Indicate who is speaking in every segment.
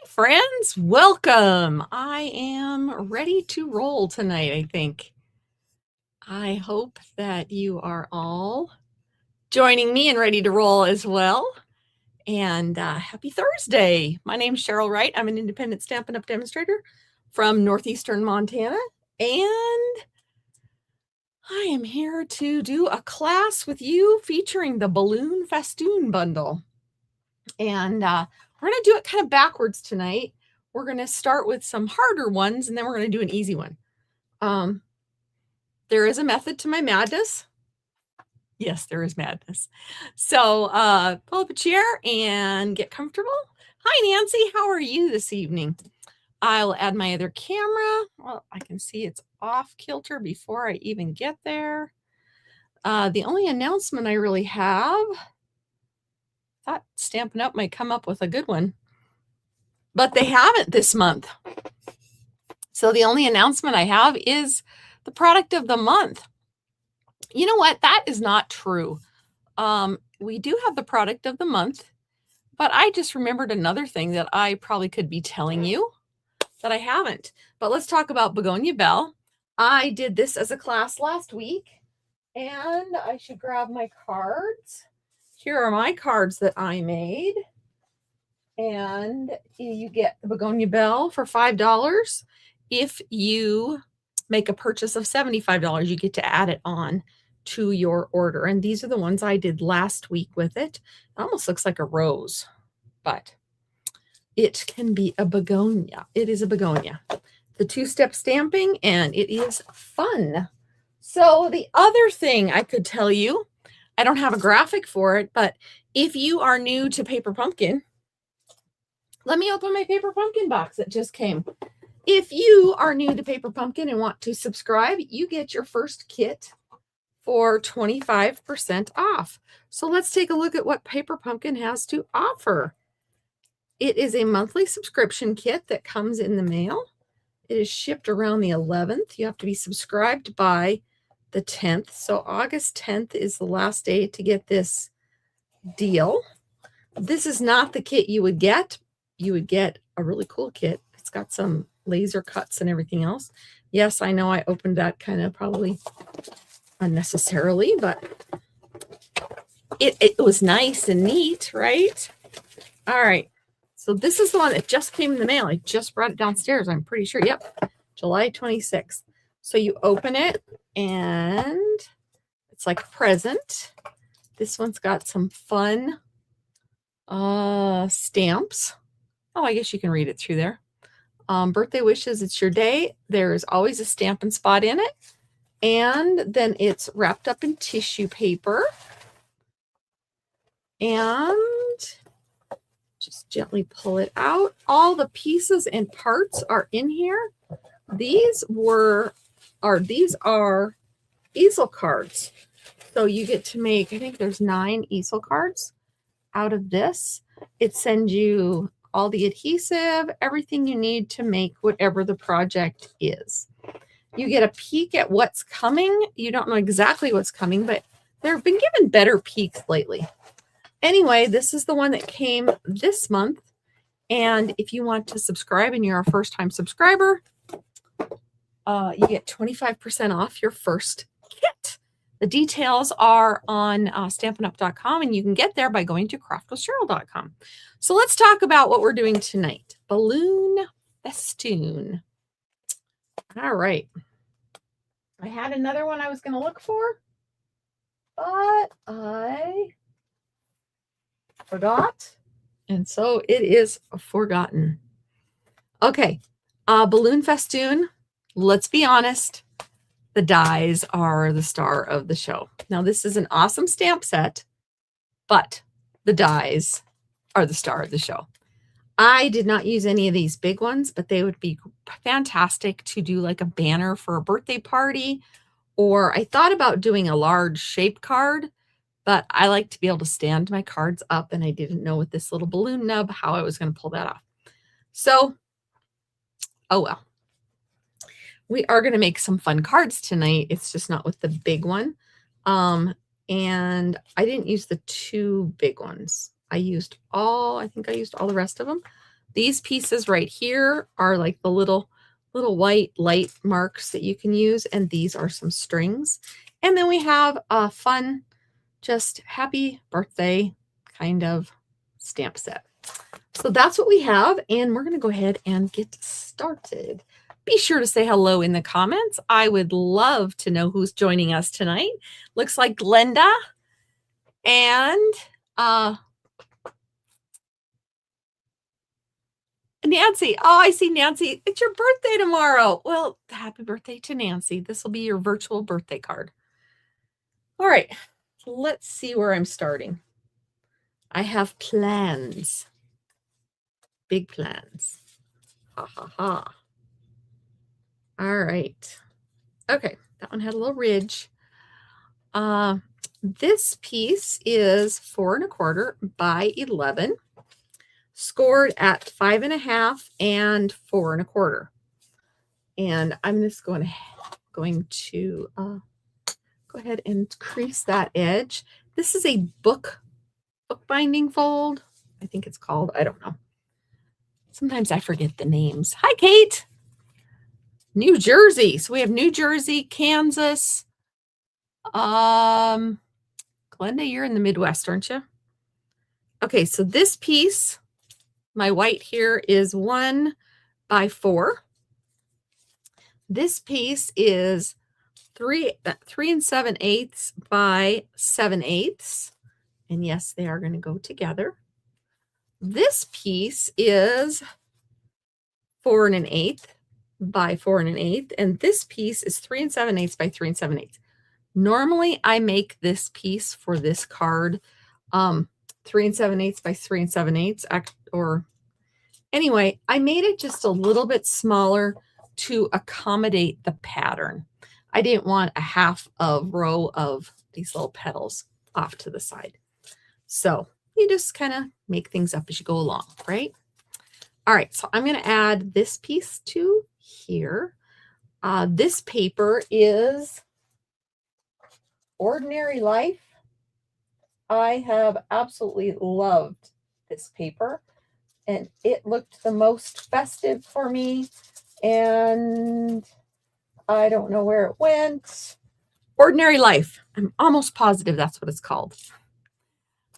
Speaker 1: Friends, welcome. I am ready to roll tonight, I think. I hope that you are all joining me and ready to roll as well. And happy Thursday. My name's Cheryl Wright. I'm an independent Stampin' Up! Demonstrator from northeastern Montana. And I am here to do a class with you featuring the Balloon Festoon bundle. And we're going to do it kind of backwards tonight. We're going to start with some harder ones, and then we're going to do an easy one. There is a method to my madness. Yes, there is madness. So pull up a chair and get comfortable. Hi, Nancy. How are you this evening? I'll add my other camera. Well, I can see it's off kilter before I even get there. The only announcement I really have, thought Stampin' Up! Might come up with a good one, but they haven't this month. So the only announcement I have is the product of the month. You know what? That is not true. We do have the product of the month, but I just remembered another thing that I probably could be telling you that I haven't. But let's talk about Begonia Bell. I did this as a class last week, and I should grab my cards. Here are my cards that I made. And you get the Begonia Bell for $5. If you make a purchase of $75, you get to add it on to your order. And these are the ones I did last week with it. It almost looks like a rose, but it can be a begonia. It is a begonia. The two-step stamping, and it is fun. So the other thing I could tell you, I don't have a graphic for it, but if you are new to Paper Pumpkin, let me open my Paper Pumpkin box that just came. If you are new to Paper Pumpkin and want to subscribe, you get your first kit for 25% off. So let's take a look at what Paper Pumpkin has to offer. It is a monthly subscription kit that comes in the mail. It is shipped around the 11th. You have to be subscribed by the 10th. So August 10th is the last day to get this deal. This is not the kit you would get. You would get a really cool kit. It's got some laser cuts and everything else. Yes, I know I opened that kind of probably unnecessarily, but it was nice and neat, right? All right. So this is the one that just came in the mail. I just brought it downstairs. I'm pretty sure. Yep. July 26th. So you open it and it's like a present. This one's got some fun stamps. Oh, I guess you can read it through there. Birthday wishes, it's your day. There's always a Stampin' Spot in it. And then it's wrapped up in tissue paper. And just gently pull it out. All the pieces and parts are in here. These are easel cards. So you get to make, I think there's 9 easel cards out of this. It sends you all the adhesive, everything you need to make whatever the project is. You get a peek at what's coming. You don't know exactly what's coming, but they've been given better peeks lately. Anyway, this is the one that came this month. And if you want to subscribe and you're a first-time subscriber, you get 25% off your first kit. The details are on stampinup.com, and you can get there by going to craftwithcheryl.com. So let's talk about what we're doing tonight. Balloon Festoon. All right. I had another one I was going to look for, but I forgot. And so it is forgotten. Okay. Balloon Festoon. Let's be honest. The dies are the star of the show. Now, this is an awesome stamp set, but the dies are the star of the show. I did not use any of these big ones, but they would be fantastic to do like a banner for a birthday party. Or I thought about doing a large shape card, but I like to be able to stand my cards up, and I didn't know with this little balloon nub how I was going to pull that off. So, oh well. We are going to make some fun cards tonight. It's just not with the big one. And I didn't use the 2 big ones. I think I used all the rest of them. These pieces right here are like the little white light marks that you can use, and these are some strings. And then we have a fun, just happy birthday kind of stamp set. So that's what we have, and we're going to go ahead and get started. Be sure to say hello in the comments. I would love to know who's joining us tonight. Looks like Glenda and Nancy. Oh, I see Nancy. It's your birthday tomorrow. Well, happy birthday to Nancy. This will be your virtual birthday card. All right, let's see where I'm starting. I have plans. Big plans. Ha ha ha. All right. Okay, that one had a little ridge. This piece is 4 1/4 by 11, scored at 5.5 and 4 1/4. And I'm just going to go ahead and crease that edge. This is a bookbinding fold, I think it's called. I don't know. Sometimes I forget the names. Hi, Kate. New Jersey. So we have New Jersey, Kansas. Glenda, you're in the Midwest, aren't you? Okay, so this piece, my white here, is 1 by 4. This piece is 3 7/8 by 7/8. And yes, they are going to go together. This piece is 4 1/8 by 4 1/8. And this piece is 3 7/8 by 3 7/8. Normally, I make this piece for this card 3 7/8 by 3 7/8. Or anyway, I made it just a little bit smaller to accommodate the pattern. I didn't want a half a row of these little petals off to the side. So you just kind of make things up as you go along, right? All right, so I'm going to add this piece to here. This paper is Ordinary Life. I have absolutely loved this paper, and it looked the most festive for me, and I don't know where it went. Ordinary Life. I'm almost positive that's what it's called.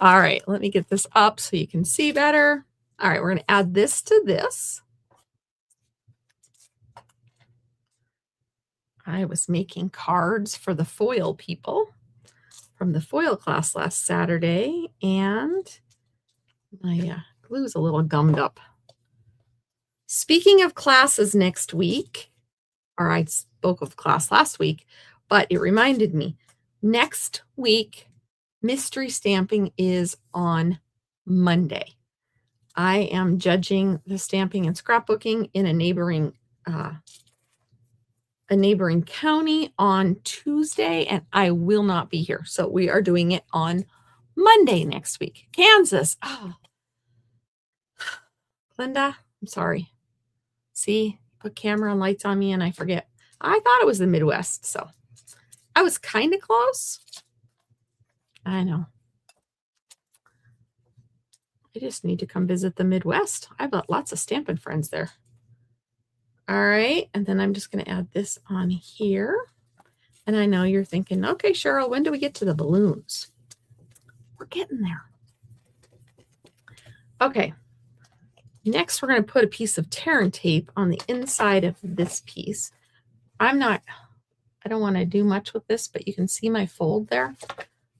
Speaker 1: All right, let me get this up so you can see better. All right, we're going to add this to this. I was making cards for the foil people from the foil class last Saturday, and my glue is a little gummed up. Speaking of classes next week, or I spoke of class last week, but it reminded me, next week, mystery stamping is on Monday. I am judging the stamping and scrapbooking in a neighboring county on Tuesday, and I will not be here. So we are doing it on Monday next week. Kansas. Oh. Linda, I'm sorry. See, put camera and lights on me and I forget. I thought it was the Midwest, so I was kind of close. I know. I just need to come visit the Midwest. I've got lots of stamping friends there. All right, and then I'm just going to add this on here. And I know you're thinking, okay, Cheryl, when do we get to the balloons? We're getting there. Okay, next we're going to put a piece of tear and tape on the inside of this piece. I don't want to do much with this, but you can see my fold there.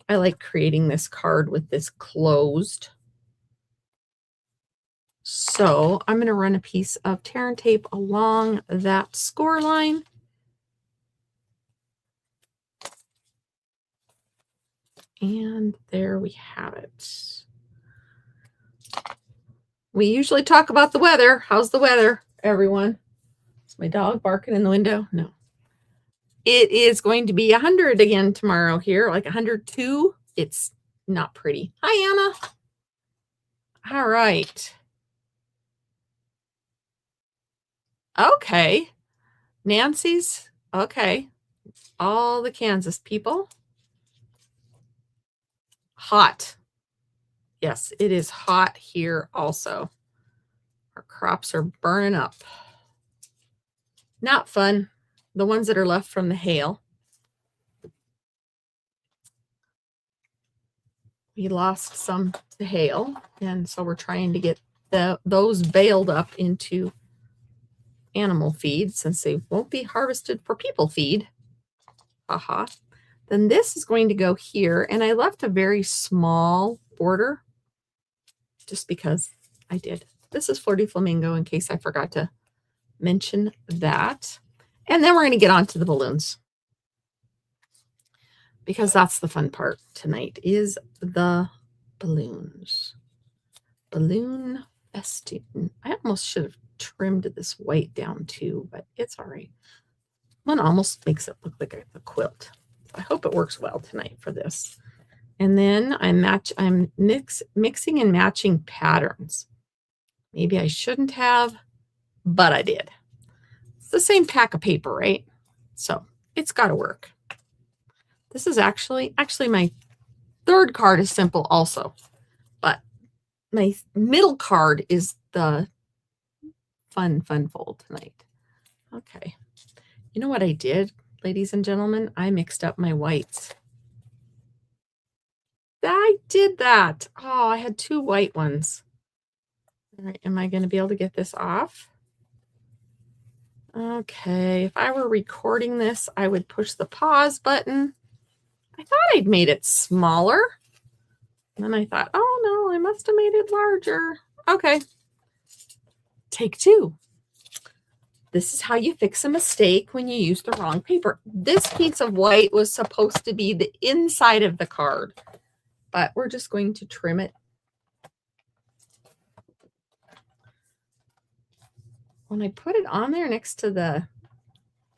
Speaker 1: I like creating this card with this closed. So I'm going to run a piece of tear and tape along that score line. And there we have it. We usually talk about the weather. How's the weather, everyone? Is my dog barking in the window? No. It is going to be 100 again tomorrow here, like 102. It's not pretty. Hi, Anna. All right. Okay. Nancy's. Okay. All the Kansas people. Hot. Yes, it is hot here also. Our crops are burning up. Not fun. The ones that are left from the hail. We lost some to hail, and so we're trying to get those baled up into animal feed since they won't be harvested for people feed. Haha. Then this is going to go here, and I left a very small border just because I did. This is Flirty Flamingo in case I forgot to mention that. And then we're going to get on to the balloons, because that's the fun part tonight is the balloons. Balloon Festoon. I almost should have trimmed this white down too, but it's all right. One almost makes it look like a quilt. I hope it works well tonight for this. And then I'm mixing and matching patterns. Maybe I shouldn't have, but I did. It's the same pack of paper, right? So it's got to work. This is actually my third card is simple also, but my middle card is the fun fold tonight. Okay. You know what I did, ladies and gentlemen? I mixed up my whites. I did that. Oh, I had two white ones. All right, am I going to be able to get this off? Okay, if I were recording this, I would push the pause button. I thought I'd made it smaller. And then I thought, oh no, I must have made it larger. Okay. Take two. This is how you fix a mistake when you use the wrong paper. This piece of white was supposed to be the inside of the card, but we're just going to trim it. When I put it on there next to the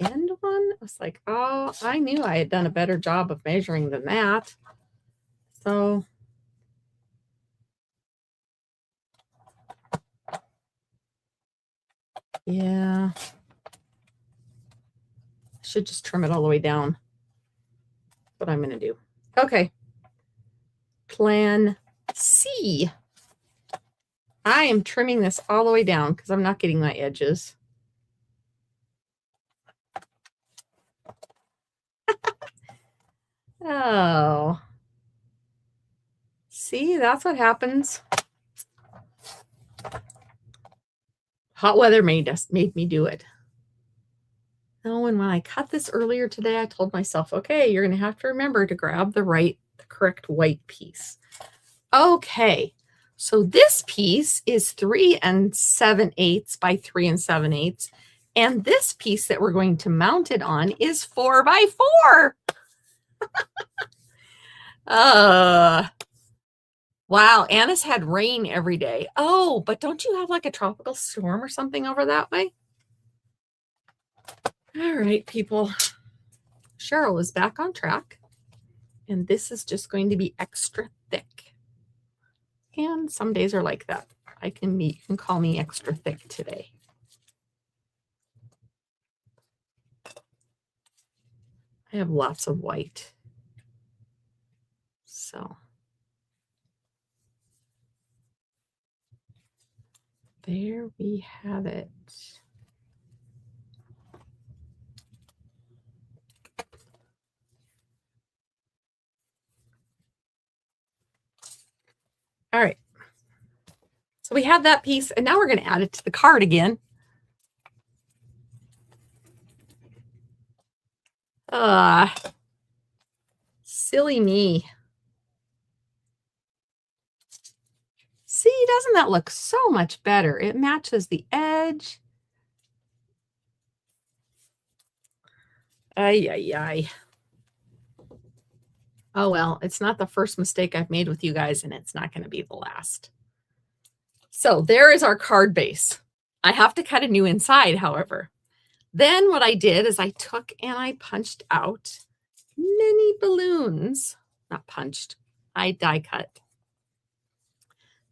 Speaker 1: end one, I was like, oh, I knew I had done a better job of measuring than that. So yeah, I should just trim it all the way down. That's what I'm going to do. Okay. Plan C. I am trimming this all the way down because I'm not getting my edges. Oh. See, that's what happens. Hot weather made me do it. Oh, and when I cut this earlier today, I told myself, okay, you're going to have to remember to grab the correct white piece. Okay, so this piece is 3 7/8 by 3 7/8. And this piece that we're going to mount it on is 4 by 4. Wow, Anna's had rain every day. Oh, but don't you have like a tropical storm or something over that way? All right, people. Cheryl is back on track. And this is just going to be extra thick. And some days are like that. You can call me extra thick today. I have lots of white. So there we have it. All right. So we have that piece, and now we're going to add it to the card again. Silly me. See, doesn't that look so much better? It matches the edge. Ay. Oh, well, it's not the first mistake I've made with you guys, and it's not going to be the last. So there is our card base. I have to cut a new inside, however. Then what I did is I took and I punched out mini balloons. Not punched, I die cut.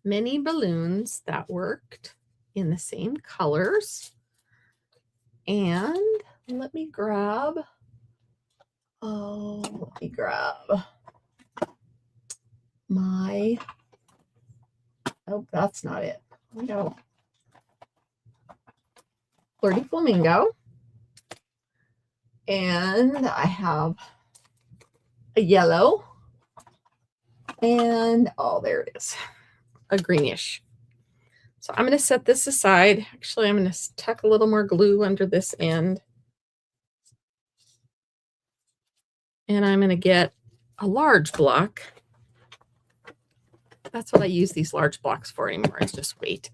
Speaker 1: Mini balloons that worked in the same colors. And let me grab my, oh, that's not it. No. Flirty Flamingo. And I have a yellow. And, oh, there it is, a greenish. So I'm going to set this aside. Actually, I'm going to tuck a little more glue under this end. And I'm going to get a large block. That's what I use these large blocks for anymore. It's just weight.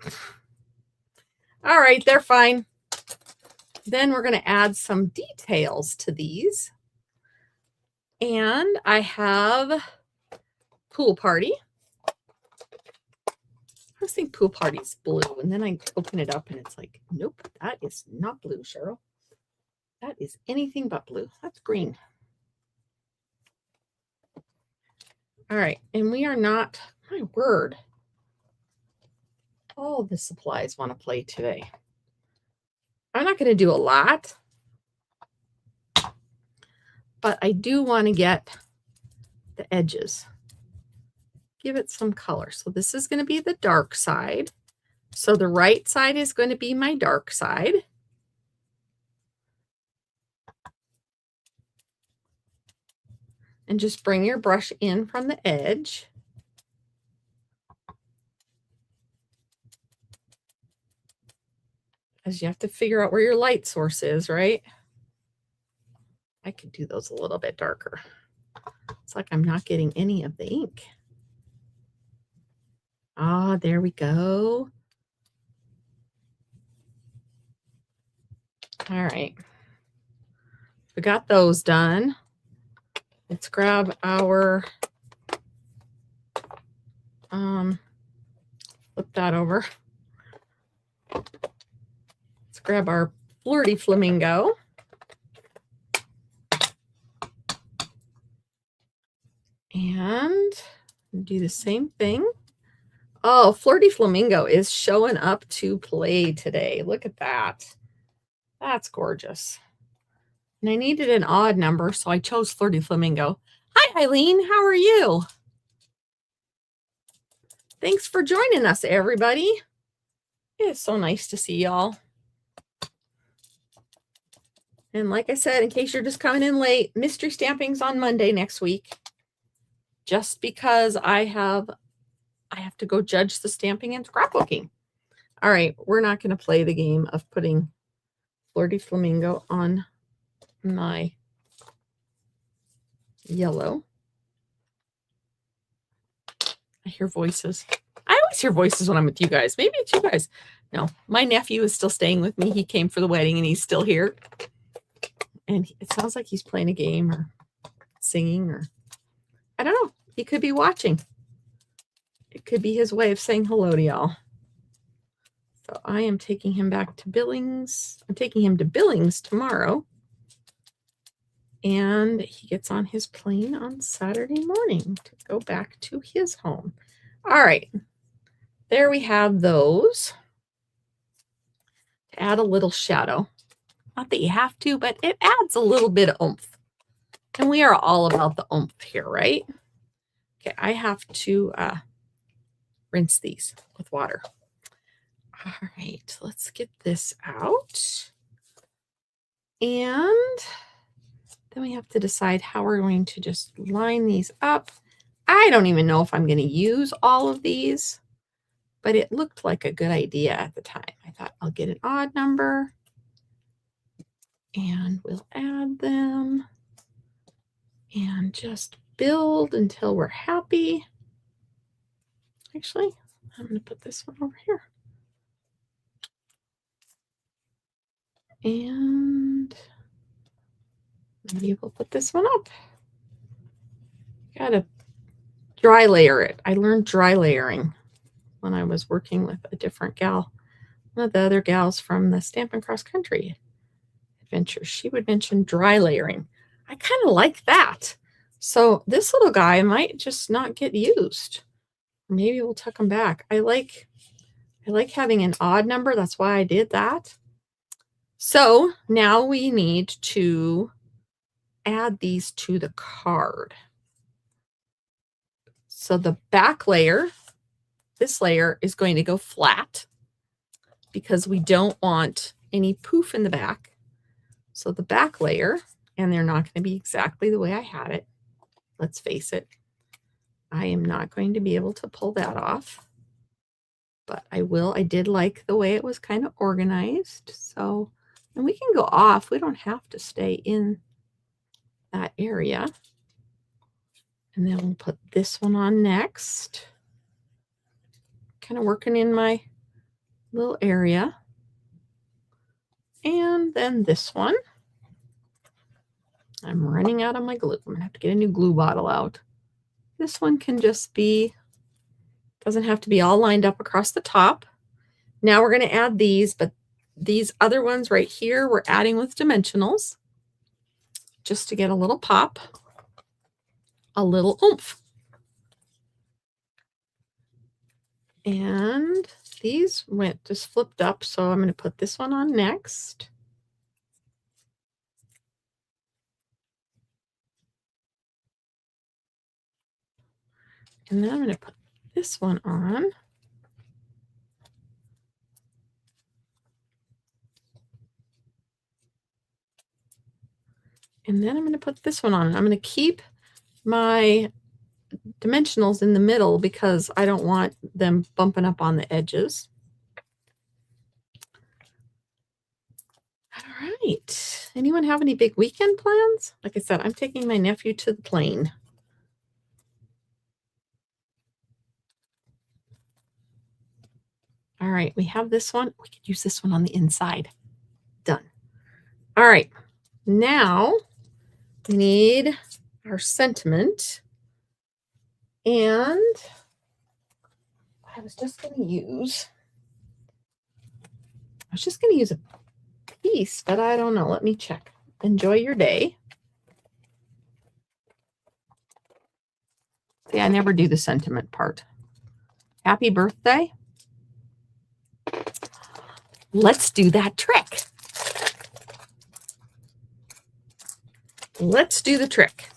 Speaker 1: All right, they're fine. Then we're going to add some details to these. And I have Pool Party. I was thinking Pool Party's blue, and then I open it up and it's like, nope, that is not blue, Cheryl. That is anything but blue. That's green. All right, and we are not, my word, all the supplies want to play today. I'm not going to do a lot, but I do want to get the edges. Give it some color. So this is going to be the dark side. So the right side is going to be my dark side. And just bring your brush in from the edge. Because you have to figure out where your light source is, right? I could do those a little bit darker. It's like I'm not getting any of the ink. Ah, there we go. All right. We got those done. Let's grab our, flip that over. Let's grab our Flirty Flamingo. And do the same thing. Oh, Flirty Flamingo is showing up to play today. Look at that. That's gorgeous. And I needed an odd number, so I chose Flirty Flamingo. Hi, Eileen. How are you? Thanks for joining us, everybody. It's so nice to see y'all. And like I said, in case you're just coming in late, mystery stamping's on Monday next week. Just because I have to go judge the stamping and scrapbooking. All right, we're not going to play the game of putting Flirty Flamingo on my yellow. I hear voices. I always hear voices when I'm with you guys. Maybe it's you guys. No, my nephew is still staying with me. He came for the wedding and he's still here. And it sounds like he's playing a game or singing, or I don't know. He could be watching. It could be his way of saying hello to y'all. So I am taking him back to Billings. I'm taking him to Billings tomorrow. And he gets on his plane on Saturday morning to go back to his home. All right. There we have those. To add a little shadow. Not that you have to, but it adds a little bit of oomph. And we are all about the oomph here, right? Okay, I have to rinse these with water. All right, let's get this out. And then we have to decide how we're going to just line these up. I don't even know if I'm going to use all of these, but it looked like a good idea at the time. I thought I'll get an odd number and we'll add them and just build until we're happy. Actually, I'm going to put this one over here. And maybe we'll put this one up. Gotta dry layer it. I learned dry layering when I was working with a different gal, one of the other gals from the Stampin' Cross Country Adventures. She would mention dry layering. I kind of like that. So this little guy might just not get used. Maybe we'll tuck him back. I like having an odd number. That's why I did that. So now we need to add these to the card. So the back layer, this layer is going to go flat because we don't want any poof in the back. So the back layer, and they're not going to be exactly the way I had it. Let's face it. I am not going to be able to pull that off, but I will. I did like the way it was kind of organized. So, and we can go off. We don't have to stay in that area. And then we'll put this one on next. Kind of working in my little area. And then this one. I'm running out of my glue. I'm going to have to get a new glue bottle out. This one can just be, doesn't have to be all lined up across the top. Now we're going to add these, but these other ones right here, we're adding with dimensionals just to get a little pop, a little oomph. And these went just flipped up, so I'm going to put this one on next. And then I'm going to put this one on. And then I'm going to put this one on. I'm going to keep my dimensionals in the middle because I don't want them bumping up on the edges. All right. Anyone have any big weekend plans? Like I said, I'm taking my nephew to the plane. All right, we have this one. We could use this one on the inside. Done. All right, now we need our sentiment. And I was just going to use a piece, but I don't know. Let me check. Enjoy your day. See, I never do the sentiment part. Happy birthday. Let's do that trick. Let's do the trick.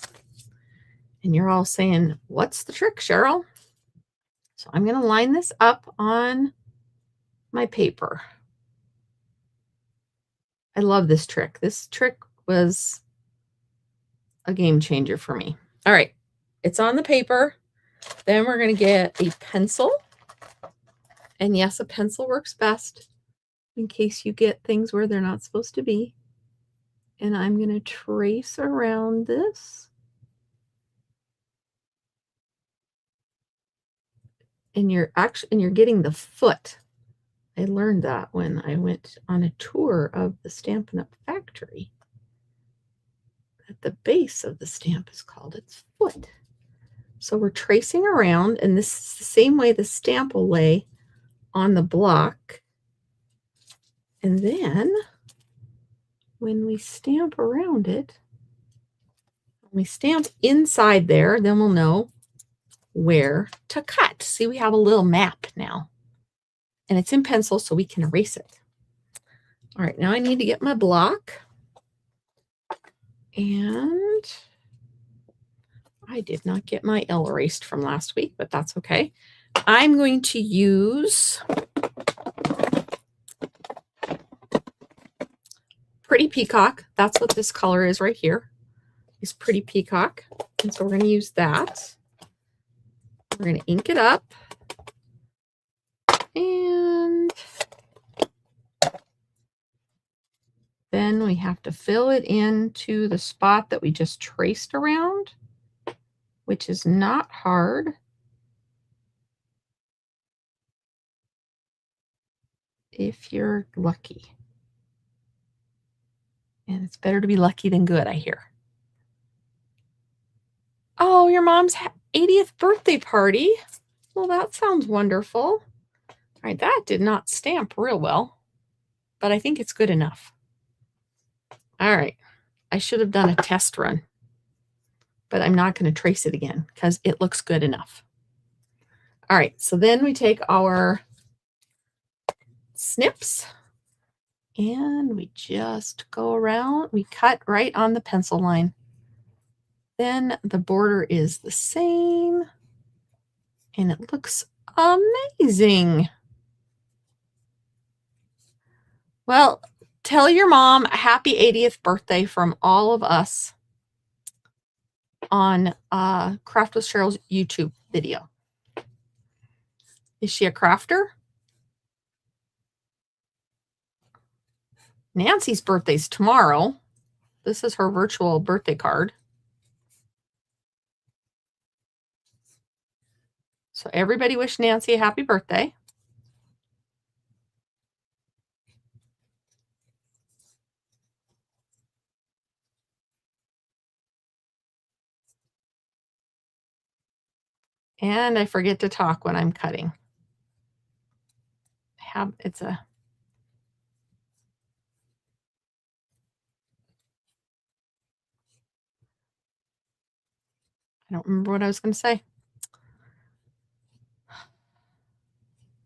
Speaker 1: And you're all saying, what's the trick, Cheryl? So I'm going to line this up on my paper. I love this trick. This trick was a game changer for me. All right, it's on the paper. Then we're going to get a pencil. And yes, a pencil works best in case you get things where they're not supposed to be. And I'm going to trace around this. And you're getting the foot. I learned that when I went on a tour of the Stampin' Up! Factory. That the base of the stamp is called its foot. So we're tracing around, and this is the same way the stamp will lay on the block. And then when we stamp around it, when we stamp inside there, then we'll know where to cut. See, we have a little map now. And it's in pencil, so we can erase it. All right, now I need to get my block. And I did not get my L erased from last week, but that's okay. I'm going to use Pretty Peacock. That's what this color is right here. Is Pretty Peacock. And so we're going to use that. We're going to ink it up. And then we have to fill it into the spot that we just traced around, which is not hard. If you're lucky. And it's better to be lucky than good, I hear. Oh, your mom's 80th birthday party. Well, that sounds wonderful. All right, that did not stamp real well, but I think it's good enough. All right, I should have done a test run, but I'm not going to trace it again because it looks good enough. All right, so then we take our snips and we just go around. We cut right on the pencil line. Then the border is the same and it looks amazing. Well, Tell your mom a happy 80th birthday from all of us on Craft with Cheryl's YouTube video. Is she a crafter? Nancy's birthday's tomorrow. This is her virtual birthday card. So everybody wish Nancy a happy birthday. And I forget to talk when I'm cutting. I don't remember what I was going to say.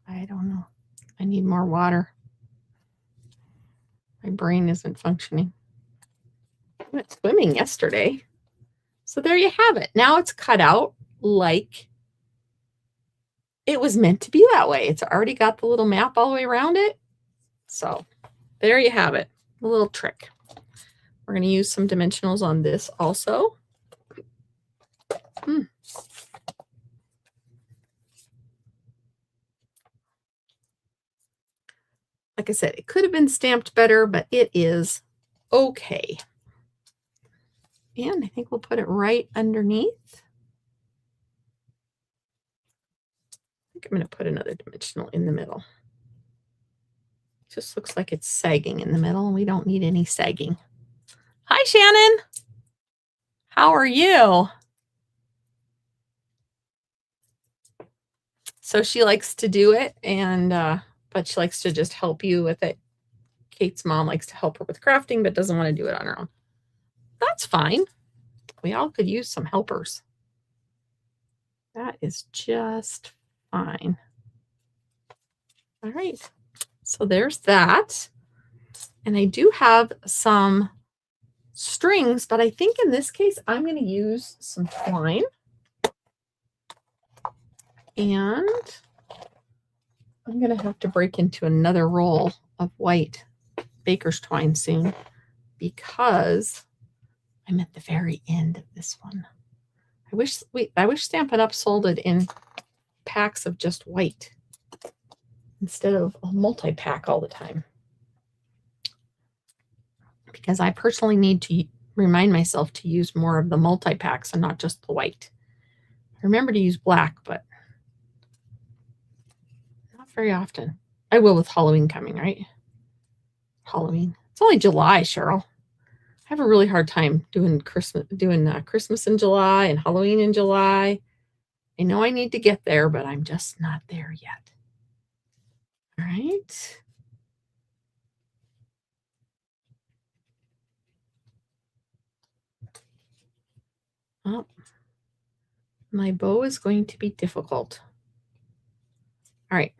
Speaker 1: I don't know. I need more water. My brain isn't functioning. I went swimming yesterday. So there you have it. Now it's cut out like it was meant to be that way. It's already got the little map all the way around it. So there you have it. A little trick. We're going to use some dimensionals on this also. Like I said, it could have been stamped better, but it is okay. And I think we'll put it right underneath. I think I'm going to put another dimensional in the middle. Just looks like it's sagging in the middle, and we don't need any sagging. Hi, Shannon. How are you? So she likes to do it, and but she likes to just help you with it. Kate's mom likes to help her with crafting, but doesn't want to do it on her own. That's fine. We all could use some helpers. That is just fine. All right. So there's that. And I do have some strings, but I think in this case, I'm going to use some twine. And I'm going to have to break into another roll of white baker's twine soon because I'm at the very end of this one. I wish Stampin' Up! Sold it in packs of just white instead of a multi-pack all the time. Because I personally need to remind myself to use more of the multi-packs and not just the white. I remember to use black, but not very often. I will with Halloween coming, right? Halloween. It's only July, Cheryl. I have a really hard time doing Christmas in July and Halloween in July. I know I need to get there, but I'm just not there yet. All right. Oh, my bow is going to be difficult. All right.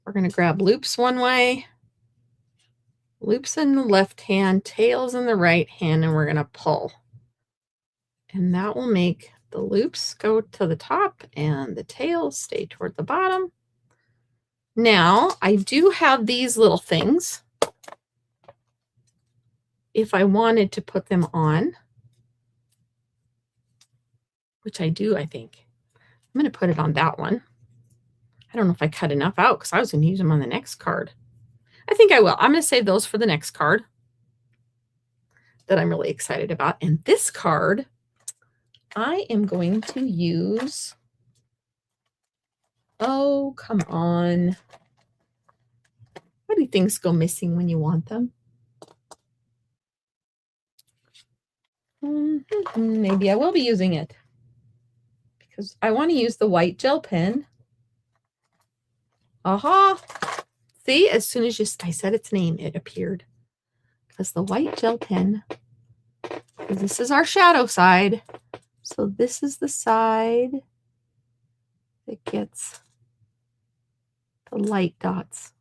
Speaker 1: We're going to grab loops one way, loops in the left hand, tails in the right hand, and we're going to pull. And that will make the loops go to the top and the tails stay toward the bottom. Now, I do have these little things. If I wanted to put them on, which I do, I think. I'm going to put it on that one. I don't know if I cut enough out because I was going to use them on the next card. I think I will. I'm going to save those for the next card that I'm really excited about. And this card, I am going to use, oh, come on. Why do things go missing when you want them? Maybe I will be using it because I want to use the white gel pen. Aha. See, as soon as I said its name, it appeared. Because the white gel pen, this is our shadow side. So this is the side that gets the light dots.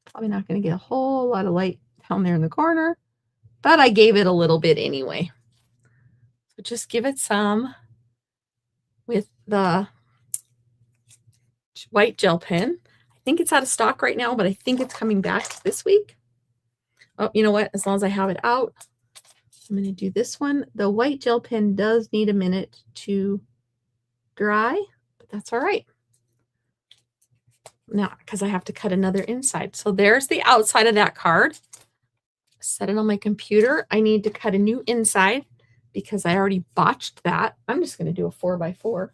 Speaker 1: Probably not going to get a whole lot of light down there in the corner, but I gave it a little bit anyway. So just give it some with the white gel pen. I think it's out of stock right now, but I think it's coming back this week. Oh, you know what? As long as I have it out, I'm going to do this one. The white gel pen does need a minute to dry, but that's all right. Now, because I have to cut another inside. So there's the outside of that card. Set it on my computer. I need to cut a new inside because I already botched that. I'm just going to do a 4x4.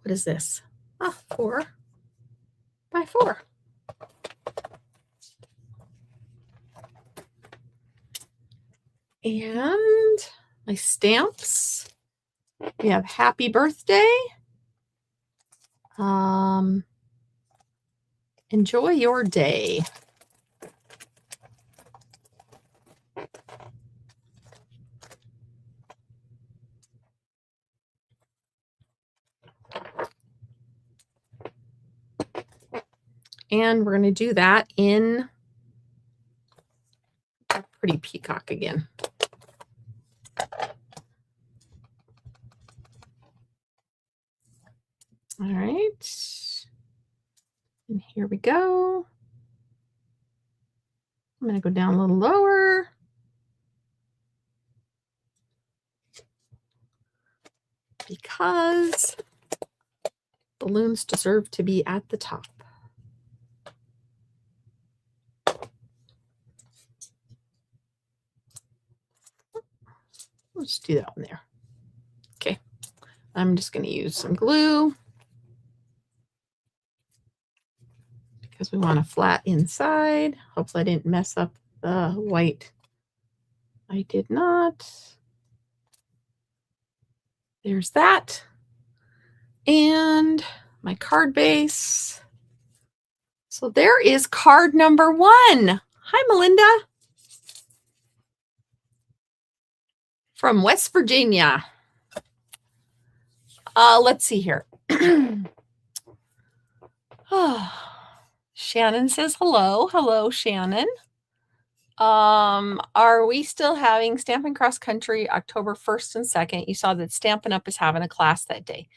Speaker 1: What is this? 4x4. And my stamps. We have happy birthday. Enjoy your day. And we're going to do that in a pretty peacock again. All right. And here we go. I'm going to go down a little lower. Because balloons deserve to be at the top. Let's do that one there. Okay. I'm just going to use some glue because we want a flat inside. Hopefully I didn't mess up the white. I did not. There's that. And my card base. So there is card number 1. Hi, Melinda. From West Virginia. Let's see here. Shannon says hello. Hello, Shannon. Are we still having Stampin' Cross Country October 1st and 2nd? You saw that Stampin' Up is having a class that day.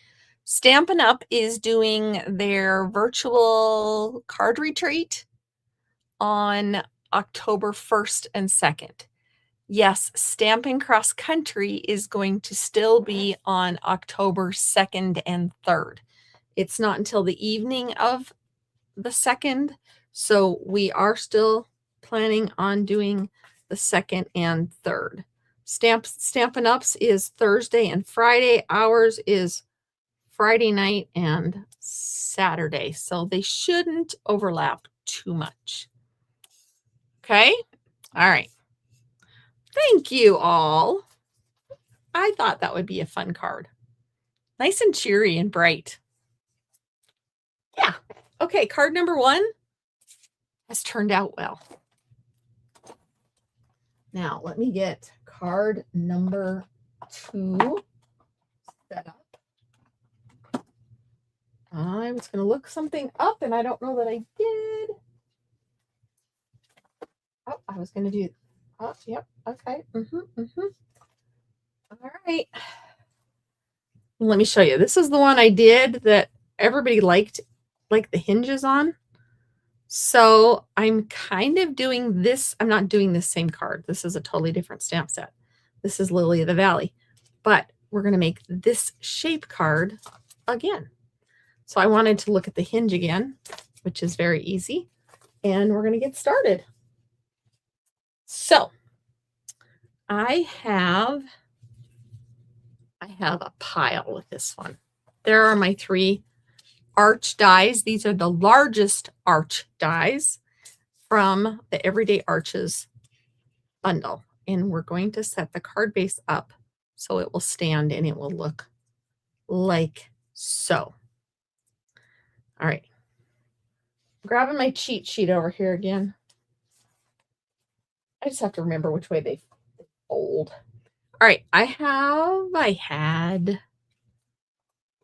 Speaker 1: Stampin' Up is doing their virtual card retreat on October 1st and 2nd. Yes, Stampin' Cross Country is going to still be on October 2nd and 3rd. It's not until the evening of the 2nd, so we are still planning on doing the 2nd and 3rd. Stampin' Up's is Thursday and Friday. Ours is Friday night and Saturday, so they shouldn't overlap too much. Okay? All right. Thank you all. I thought that would be a fun card. Nice and cheery and bright. Yeah. Okay, card number 1 has turned out well. Now, let me get card number 2 set up. I was going to look something up, and I don't know that I did. Oh, I was going to do... Oh, yep. Okay. All right. Let me show you. This is the one I did that everybody liked the hinges on. So I'm kind of doing this. I'm not doing this same card. This is a totally different stamp set. This is Lily of the Valley. But we're going to make this shape card again. So I wanted to look at the hinge again, which is very easy. And we're going to get started. So I have a pile with this one. There are my 3 arch dies. These are the largest arch dies from the Everyday Arches bundle. And we're going to set the card base up so it will stand and it will look like so. All right. Grabbing my cheat sheet over here again. I just have to remember which way they fold. All right. I had,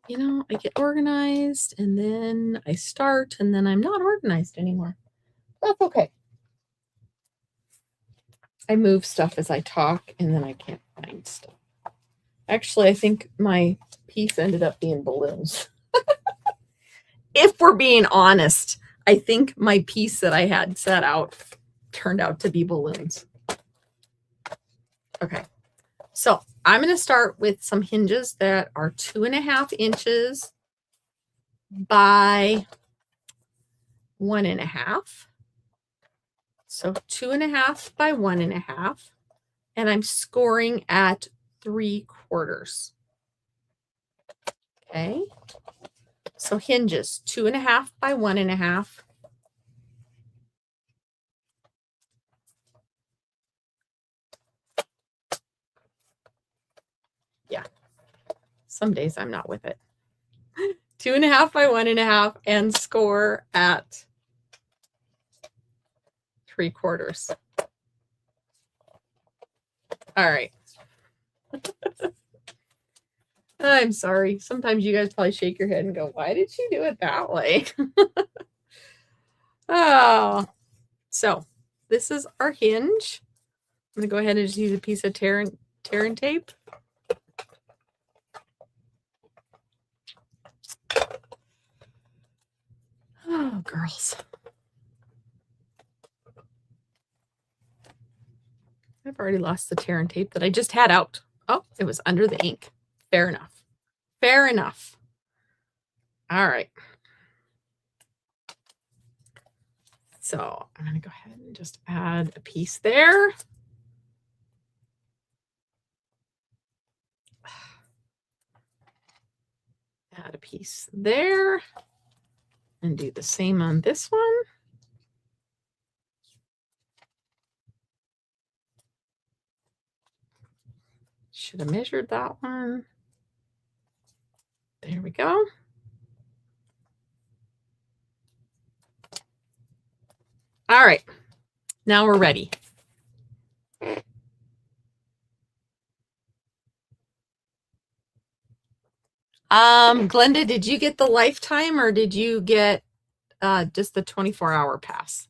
Speaker 1: you know, I get organized and then I start and then I'm not organized anymore. That's okay. I move stuff as I talk and then I can't find stuff. Actually, I think my piece ended up being balloons. If we're being honest, I think my piece that I had set out turned out to be balloons. Okay, so I'm going to start with some hinges that are 2.5 inches by 1.5. So 2.5 by 1.5, and I'm scoring at 3/4. Okay, so hinges 2.5 by 1.5. Yeah, some days I'm not with it. 2.5 by 1.5 and score at 3/4. All right. I'm sorry. Sometimes you guys probably shake your head and go, why did she do it that way? Oh, so this is our hinge. I'm going to go ahead and just use a piece of tear and tape. Oh, girls. I've already lost the tear and tape that I just had out. Oh, it was under the ink. Fair enough. Fair enough. All right. So I'm going to go ahead and just add a piece there. Add a piece there. And do the same on this one. Should have measured that one. There we go. All right, now we're ready. Glenda, did you get the lifetime or did you get just the 24-hour pass?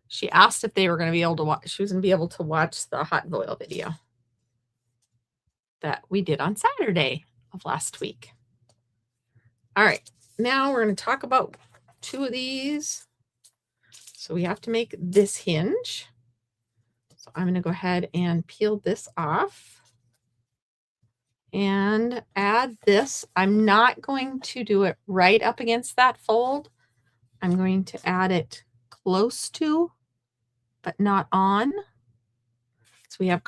Speaker 1: She asked if they were going to be able to watch. She was going to be able to watch the hot and oil video that we did on Saturday of last week. All right, now we're going to talk about 2 of these. So we have to make this hinge. So I'm going to go ahead and peel this off and add this. I'm not going to do it right up against that fold. I'm going to add it close to, but not on. So we have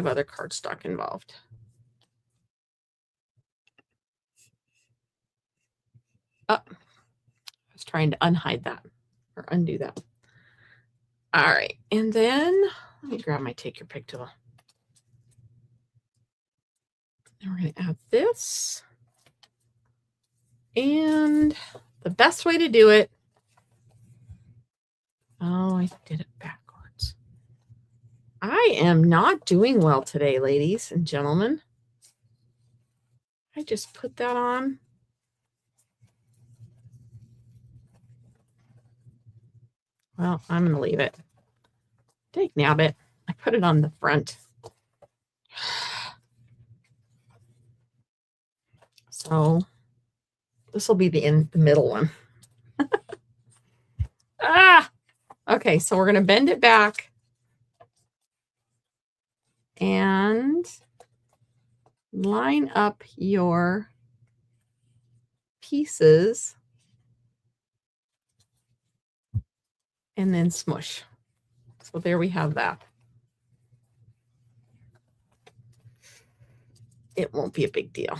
Speaker 1: other cardstock involved. Oh, I was trying to unhide that or undo that. All right, and then let me grab my Take Your Pick tool. And we're going to add this. And the best way to do it, oh, I did it backwards. I am not doing well today, ladies and gentlemen. I just put that on. Well, I'm going to leave it. Take nab it. I put it on the front. So this will be the middle one. Okay, so we're going to bend it back and line up your pieces and then smush. So there we have that. It won't be a big deal.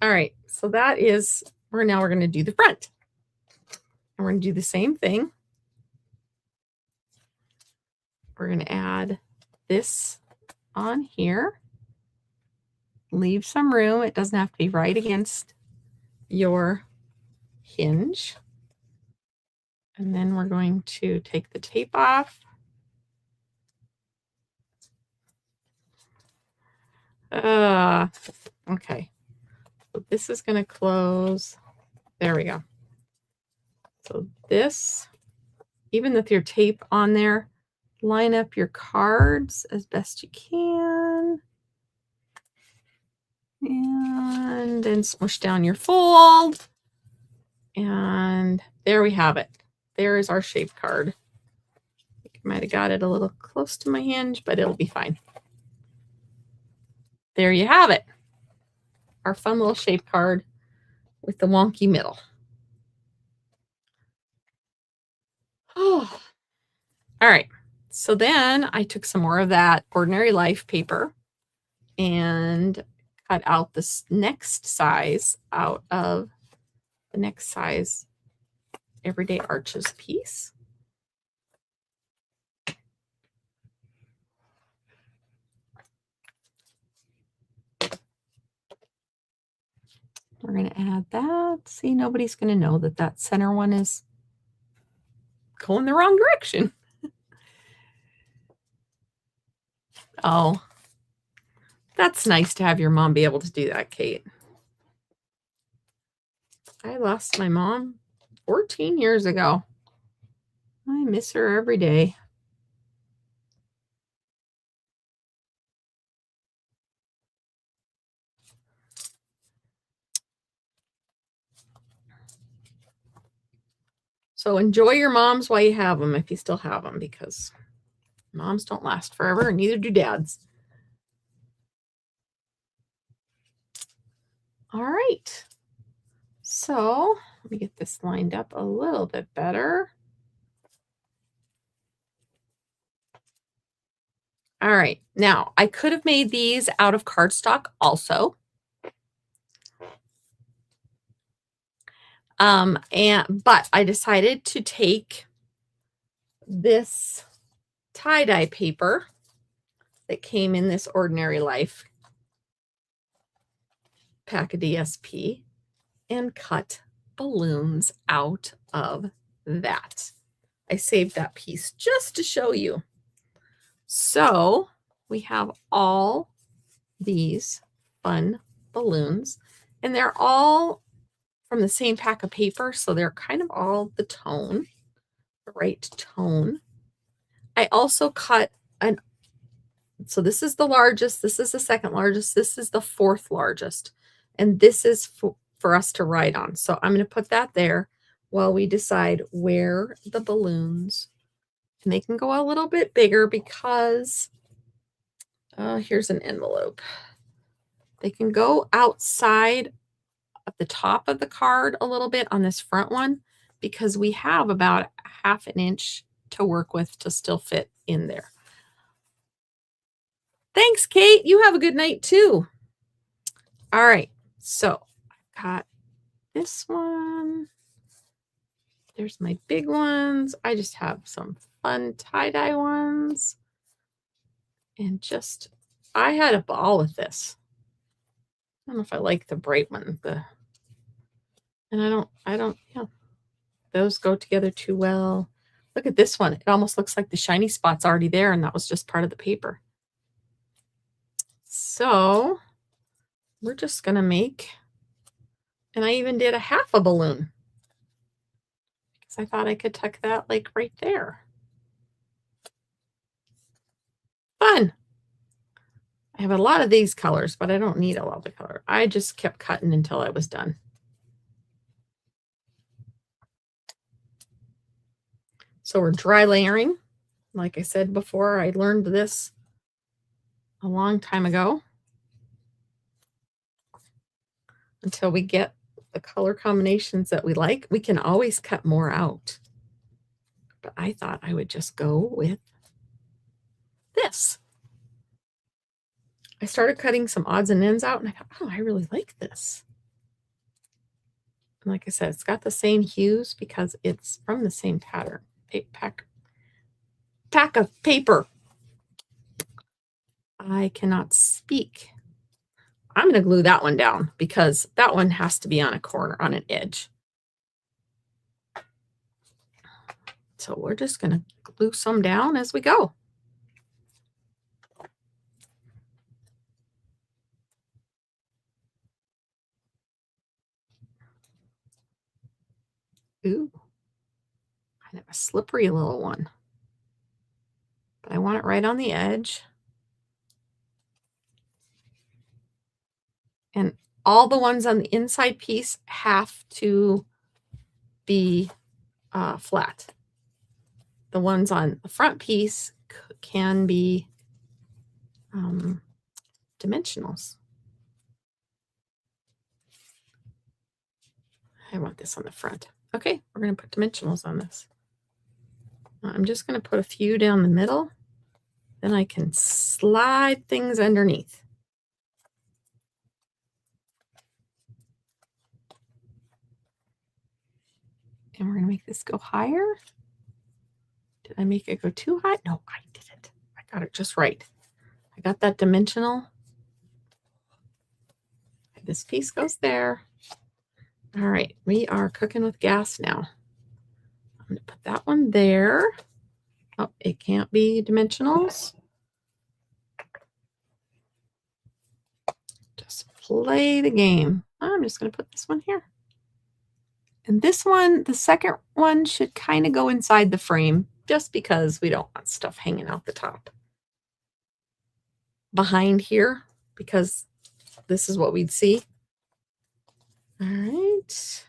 Speaker 1: All right, so that is, we're going to do the front. And we're going to do the same thing. We're going to add this on here. Leave some room. It doesn't have to be right against your hinge. And then we're going to take the tape off. Okay. So this is going to close. There we go. So this, even with your tape on there, line up your cards as best you can. And then smush down your fold. And there we have it. There is our shape card. I think I might have got it a little close to my hinge, but it'll be fine. There you have it. Our fun little shape card with the wonky middle. Oh, all right. So then I took some more of that Ordinary Life paper and cut out this next size out of the next size Everyday Arches piece. We're going to add that. See, nobody's going to know that that center one is going the wrong direction. Oh, that's nice to have your mom be able to do that, Kate. I lost my mom 14 years ago. I miss her every day. So enjoy your moms while you have them, if you still have them, because moms don't last forever, and neither do dads. All right. So let me get this lined up a little bit better. All right. Now, I could have made these out of cardstock also. But I decided to take this tie-dye paper that came in this Ordinary Life pack of DSP and cut balloons out of that. I saved that piece just to show you. So we have all these fun balloons, and they're all from the same pack of paper, so they're kind of all the tone, the right tone. I also cut so this is the largest, this is the second largest, this is the fourth largest, and this is for us to write on. So I'm going to put that there while we decide where the balloons, and they can go a little bit bigger because here's an envelope. They can go outside of the top of the card a little bit on this front one because we have about 1/2 inch to work with to still fit in there. Thanks, Kate. You have a good night too. All right. So I've got this one. There's my big ones. I just have some fun tie-dye ones. And just, I had a ball with this. I don't know if I like the bright one. And I don't, yeah. Those go together too well. Look at this one. It almost looks like the shiny spot's already there, and that was just part of the paper. So we're just going to make, and I even did a 1/2 a balloon because I thought I could tuck that like right there. Fun. I have a lot of these colors, but I don't need a lot of the color. I just kept cutting until I was done. So we're dry layering. Like I said before, I learned this a long time ago. Until we get the color combinations that we like, we can always cut more out. But I thought I would just go with this. I started cutting some odds and ends out, and I thought, oh, I really like this. And like I said, it's got the same hues because it's from the same pattern. Pack of paper. I cannot speak. I'm going to glue that one down because that one has to be on a corner, on an edge. So we're just going to glue some down as we go. Ooh, kind of a slippery little one. But I want it right on the edge. And all the ones on the inside piece have to be flat. The ones on the front piece can be dimensionals. I want this on the front. Okay, we're going to put dimensionals on this. I'm just going to put a few down the middle. Then I can slide things underneath. And we're going to make this go higher. Did I make it go too high? No, I didn't. I got it just right. I got that dimensional. This piece goes there. All right, we are cooking with gas now. I'm going to put that one there. Oh, it can't be dimensionals. Just play the game. I'm just going to put this one here. And this one, the second one, should kind of go inside the frame just because we don't want stuff hanging out the top. Behind here, because this is what we'd see. All right.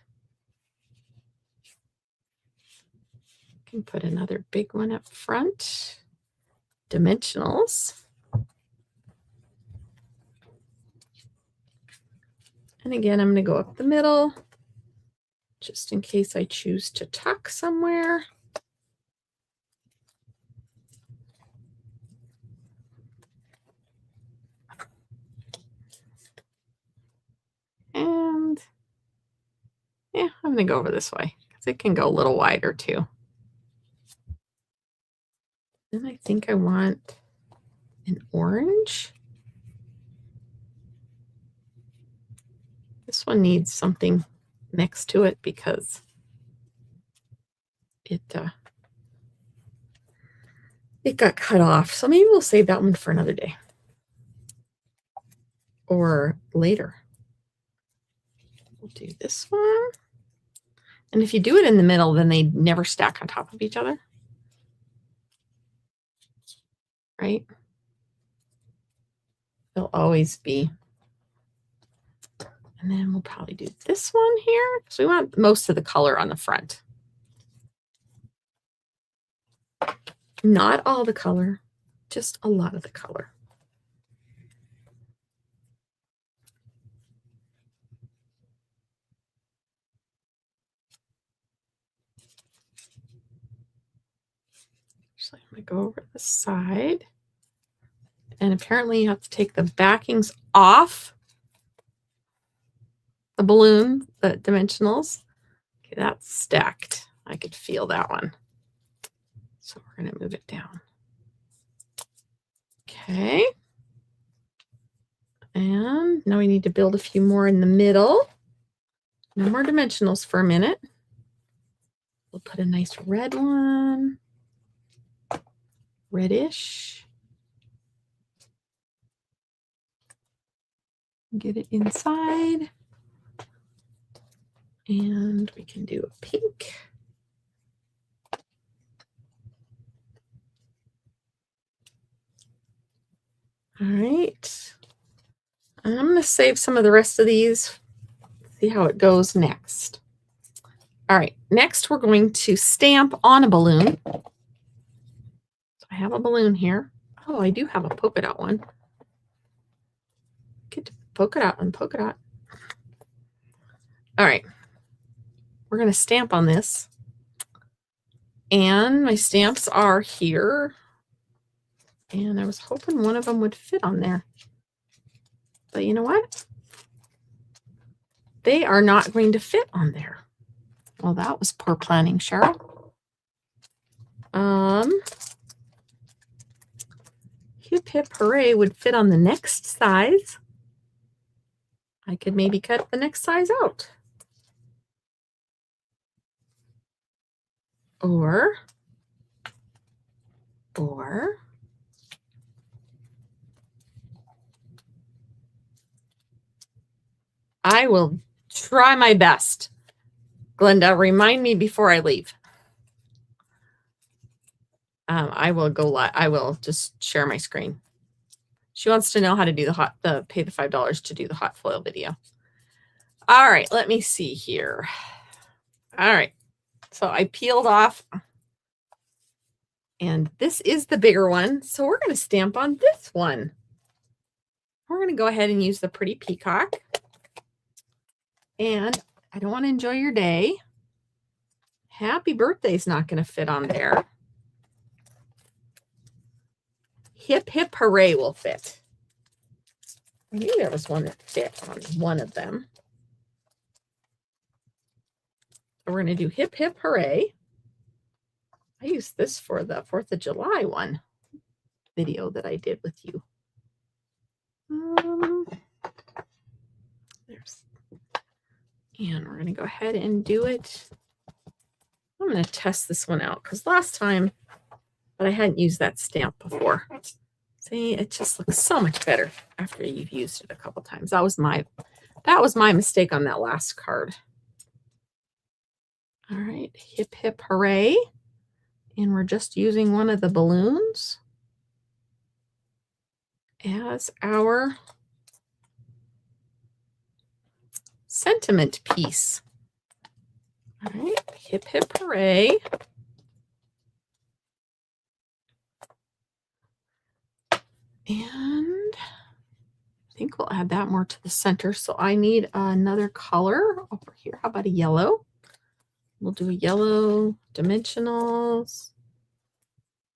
Speaker 1: Can put another big one up front. Dimensionals. And again, I'm going to go up the middle, just in case I choose to tuck somewhere. And yeah, I'm going to go over this way because it can go a little wider too. Then I think I want an orange. This one needs something next to it because it got cut off. So maybe we'll save that one for another day or later. We'll do this one. And if you do it in the middle, then they never stack on top of each other. Right? They'll always be. And then we'll probably do this one here because we want most of the color on the front. Not all the color, just a lot of the color. So I'm going to go over the side. And apparently you have to take the backings off the balloon, the dimensionals. Okay, that's stacked. I could feel that one. So we're going to move it down. Okay. And now we need to build a few more in the middle. No more dimensionals for a minute. We'll put a nice red one. Reddish. Get it inside. And we can do a pink. All right. I'm going to save some of the rest of these. See how it goes next. All right. Next, we're going to stamp on a balloon. So I have a balloon here. Oh, I do have a polka dot one. Get to polka dot and polka dot. All right. We're going to stamp on this. And my stamps are here. And I was hoping one of them would fit on there. But you know what? They are not going to fit on there. Well, that was poor planning, Cheryl. Hip hip hooray would fit on the next size. I could maybe cut the next size out. Or I will try my best. Glenda, remind me before I leave. I will go live. I will just share my screen. She wants to know how to do pay the $5 to do the hot foil video. All right, let me see here. All right, so I peeled off, and this is the bigger one. So we're going to stamp on this one. We're going to go ahead and use the Pretty Peacock. And I don't want to enjoy your day. Happy birthday's not going to fit on there. Hip Hip Hooray will fit. I knew there was one that fit on one of them. So we're going to do Hip Hip Hooray. I used this for the 4th of July one video that I did with you. And we're going to go ahead and do it. I'm going to test this one out because last time, but I hadn't used that stamp before. See, it just looks so much better after you've used it a couple times. That was my mistake on that last card. All right, Hip Hip Hooray. And we're just using one of the balloons as our sentiment piece. All right, Hip Hip Hooray. And I think we'll add that more to the center. So I need another color over here. How about a yellow? We'll do a yellow dimensionals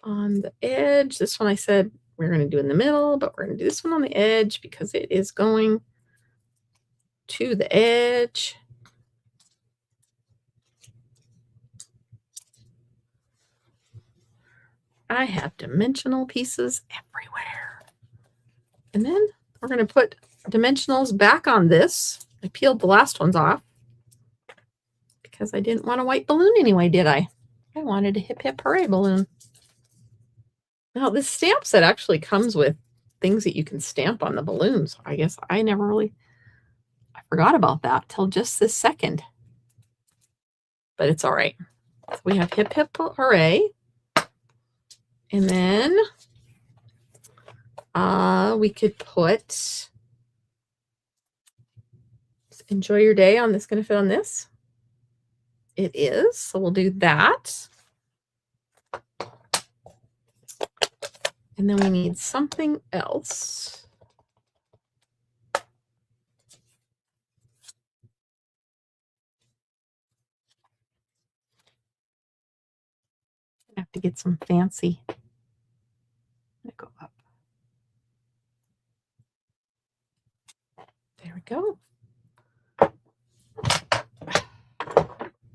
Speaker 1: on the edge. This one I said we're going to do in the middle, but we're going to do this one on the edge because it is going to the edge. I have dimensional pieces everywhere. And then we're going to put dimensionals back on this. I peeled the last ones off because I didn't want a white balloon anyway, did I? I wanted a Hip Hip Hooray balloon. Now, this stamp set actually comes with things that you can stamp on the balloons. I guess I forgot about that till just this second. But it's all right. So we have Hip Hip Hooray. And then we could put Enjoy Your Day on this. Going to fit on this? It is. So we'll do that. And then we need something else. I have to get some fancy. Go up. There we go.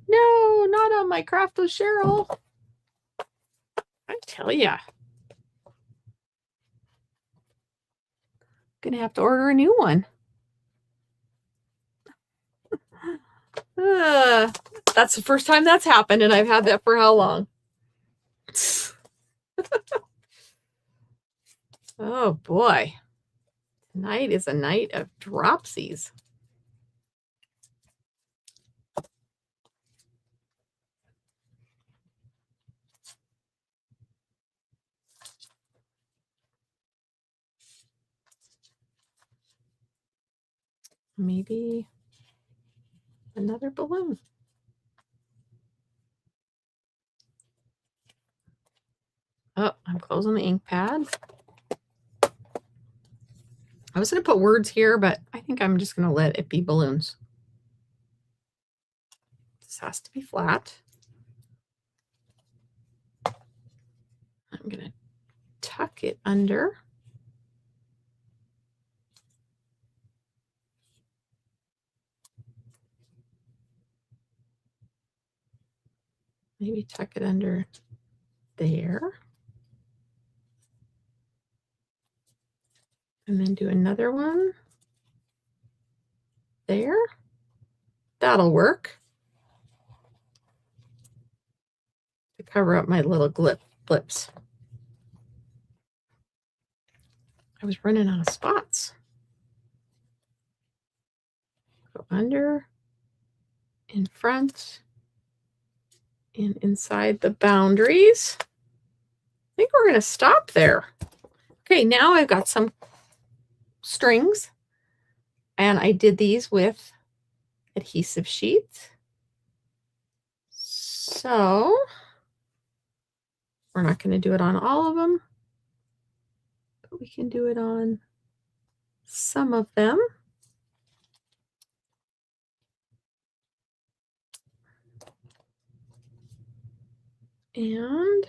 Speaker 1: No, not on my craft with Cheryl. I tell ya. Gonna have to order a new one. That's the first time that's happened, and I've had that for how long? Oh boy. Tonight is a night of dropsies. Maybe another balloon. Oh, I'm closing the ink pad. I was going to put words here, but I think I'm just going to let it be balloons. This has to be flat. I'm going to tuck it under. Maybe tuck it under there. And then do another one there. That'll work to cover up my little blips. I was running out of spots. Go under, in front, and inside the boundaries. I think we're going to stop there. Okay, now I've got some strings, and I did these with adhesive sheets. So we're not going to do it on all of them, but we can do it on some of them. And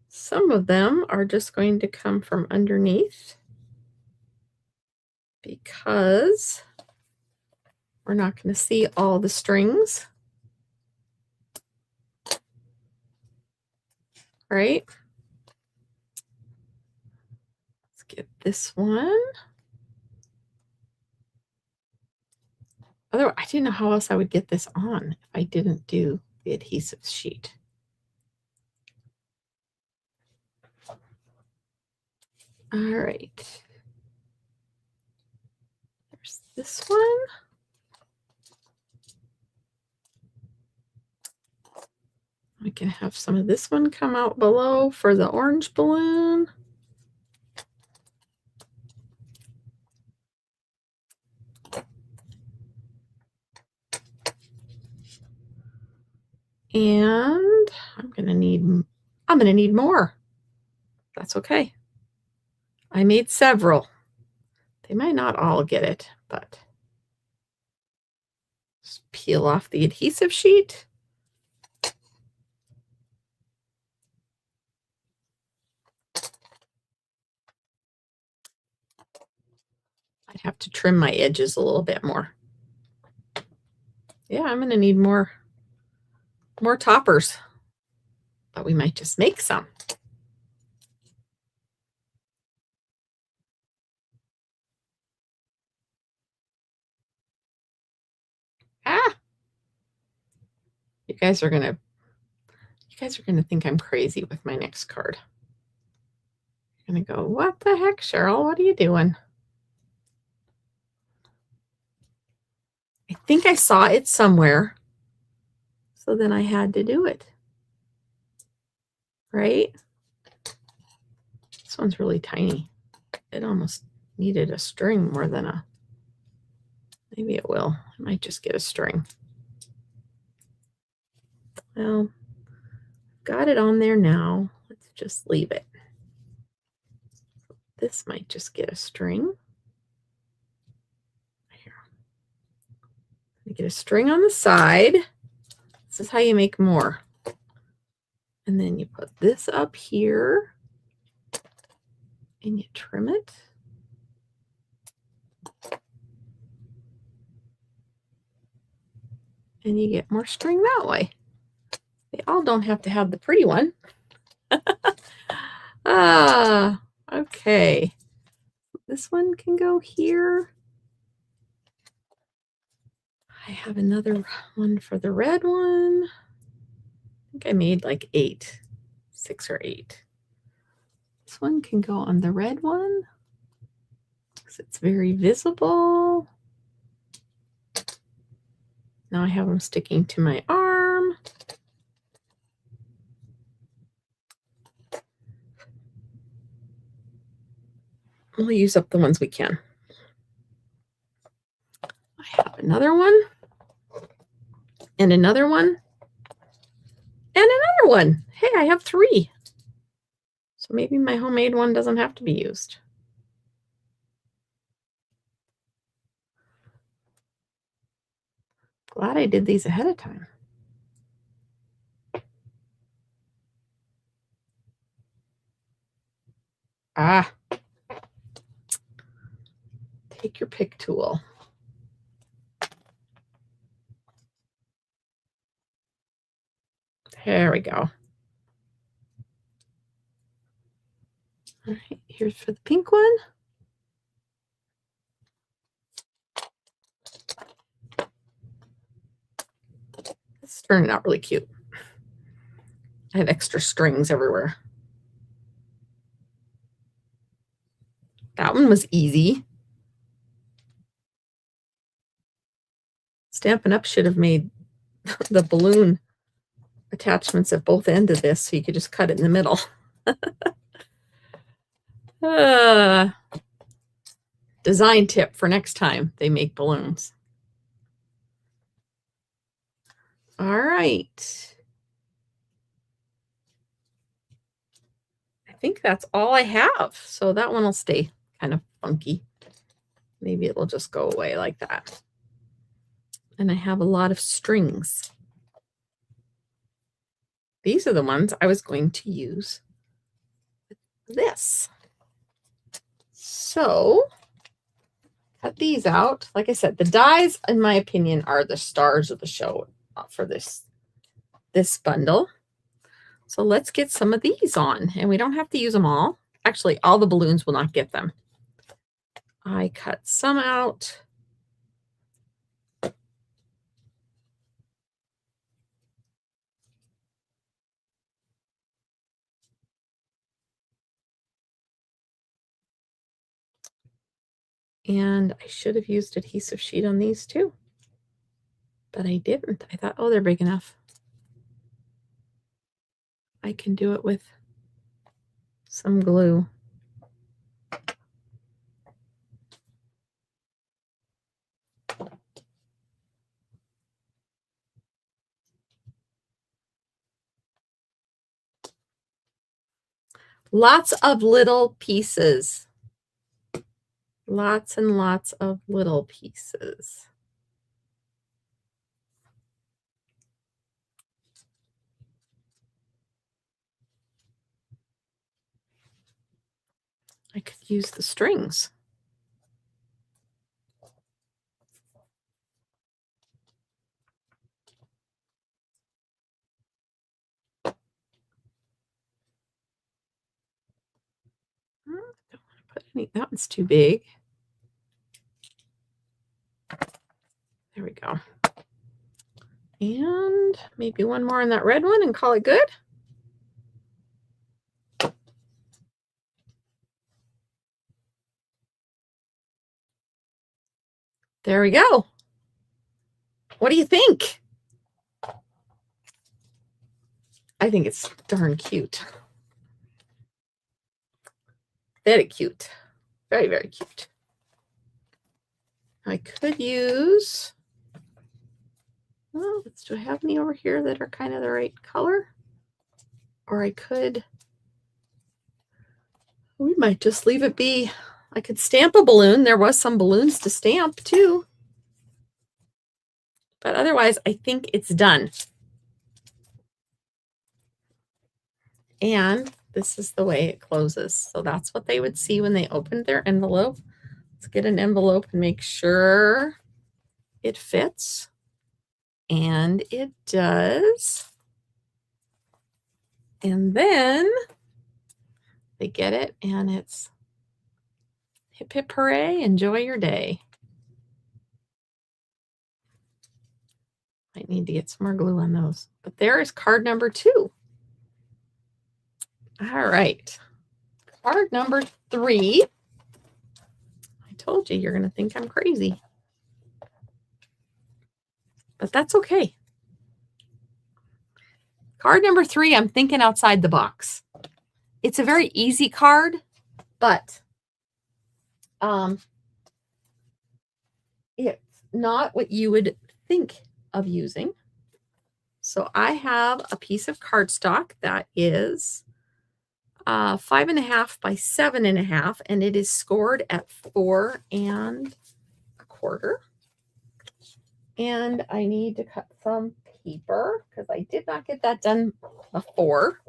Speaker 1: some of them are just going to come from underneath because we're not going to see all the strings, right? Let's get this one. Otherwise, I didn't know how else I would get this on if I didn't do the adhesive sheet. All right. There's this one. We can have some of this one come out below for the orange balloon. And I'm gonna need more. That's okay. I made several. They might not all get it, but just peel off the adhesive sheet. I'd have to trim my edges a little bit more. Yeah, I'm gonna need more toppers, but we might just make some. Ah, you guys are gonna think I'm crazy with my next card. You're gonna go, what the heck, Cheryl? What are you doing? I think I saw it somewhere, so then I had to do it. Right? This one's really tiny. It almost needed a string more than a, maybe it will. I might just get a string. Well, got it on there now. Let's just leave it. This might just get a string. Here. Get a string on the side. This is how you make more. And then you put this up here and you trim it. And you get more string that way. They all don't have to have the pretty one. Okay. This one can go here. I have another one for the red one. I think I made like 6 or 8. This one can go on the red one because it's very visible. Now I have them sticking to my arm. We'll use up the ones we can. I have another one, and another one, and another one. Hey, I have 3. So maybe my homemade one doesn't have to be used. Glad I did these ahead of time. Take your pick tool. There we go. All right, here's for the pink one. It's turning out really cute. I have extra strings everywhere. That one was easy. Stampin' Up! Should have made the balloon attachments at both ends of this so you could just cut it in the middle. design tip for next time they make balloons. All right. I think that's all I have. So that one will stay kind of funky. Maybe it'll just go away like that. And I have a lot of strings. These are the ones I was going to use with this. So cut these out. Like I said, the dies, in my opinion, are the stars of the show for this bundle. So let's get some of these on, and we don't have to use them all. Actually, all the balloons will not get them. I cut some out. And I should have used adhesive sheet on these too, but I didn't. I thought, oh, they're big enough. I can do it with some glue. Lots of little pieces. Lots and lots of little pieces. I could use the strings. I don't want to put any, that one's too big. There we go. And maybe one more on that red one and call it good. There we go. What do you think? I think it's darn cute. Very cute. Very, very cute. I could use, well, do I have any over here that are kind of the right color? Or I could, we might just leave it be. I could stamp a balloon. There was some balloons to stamp too. But otherwise, I think it's done. And this is the way it closes. So that's what they would see when they opened their envelope. Let's get an envelope and make sure it fits. And it does. And then they get it, and it's hip, hip, hooray, enjoy your day. Might need to get some more glue on those. But there is card number 2. All right. Card number 3. I told you you're going to think I'm crazy. But that's okay. Card number 3, I'm thinking outside the box. It's a very easy card, but it's not what you would think of using. So I have a piece of cardstock that is 5.5 by 7.5, and it is scored at 4 1/4. And I need to cut some paper because I did not get that done before.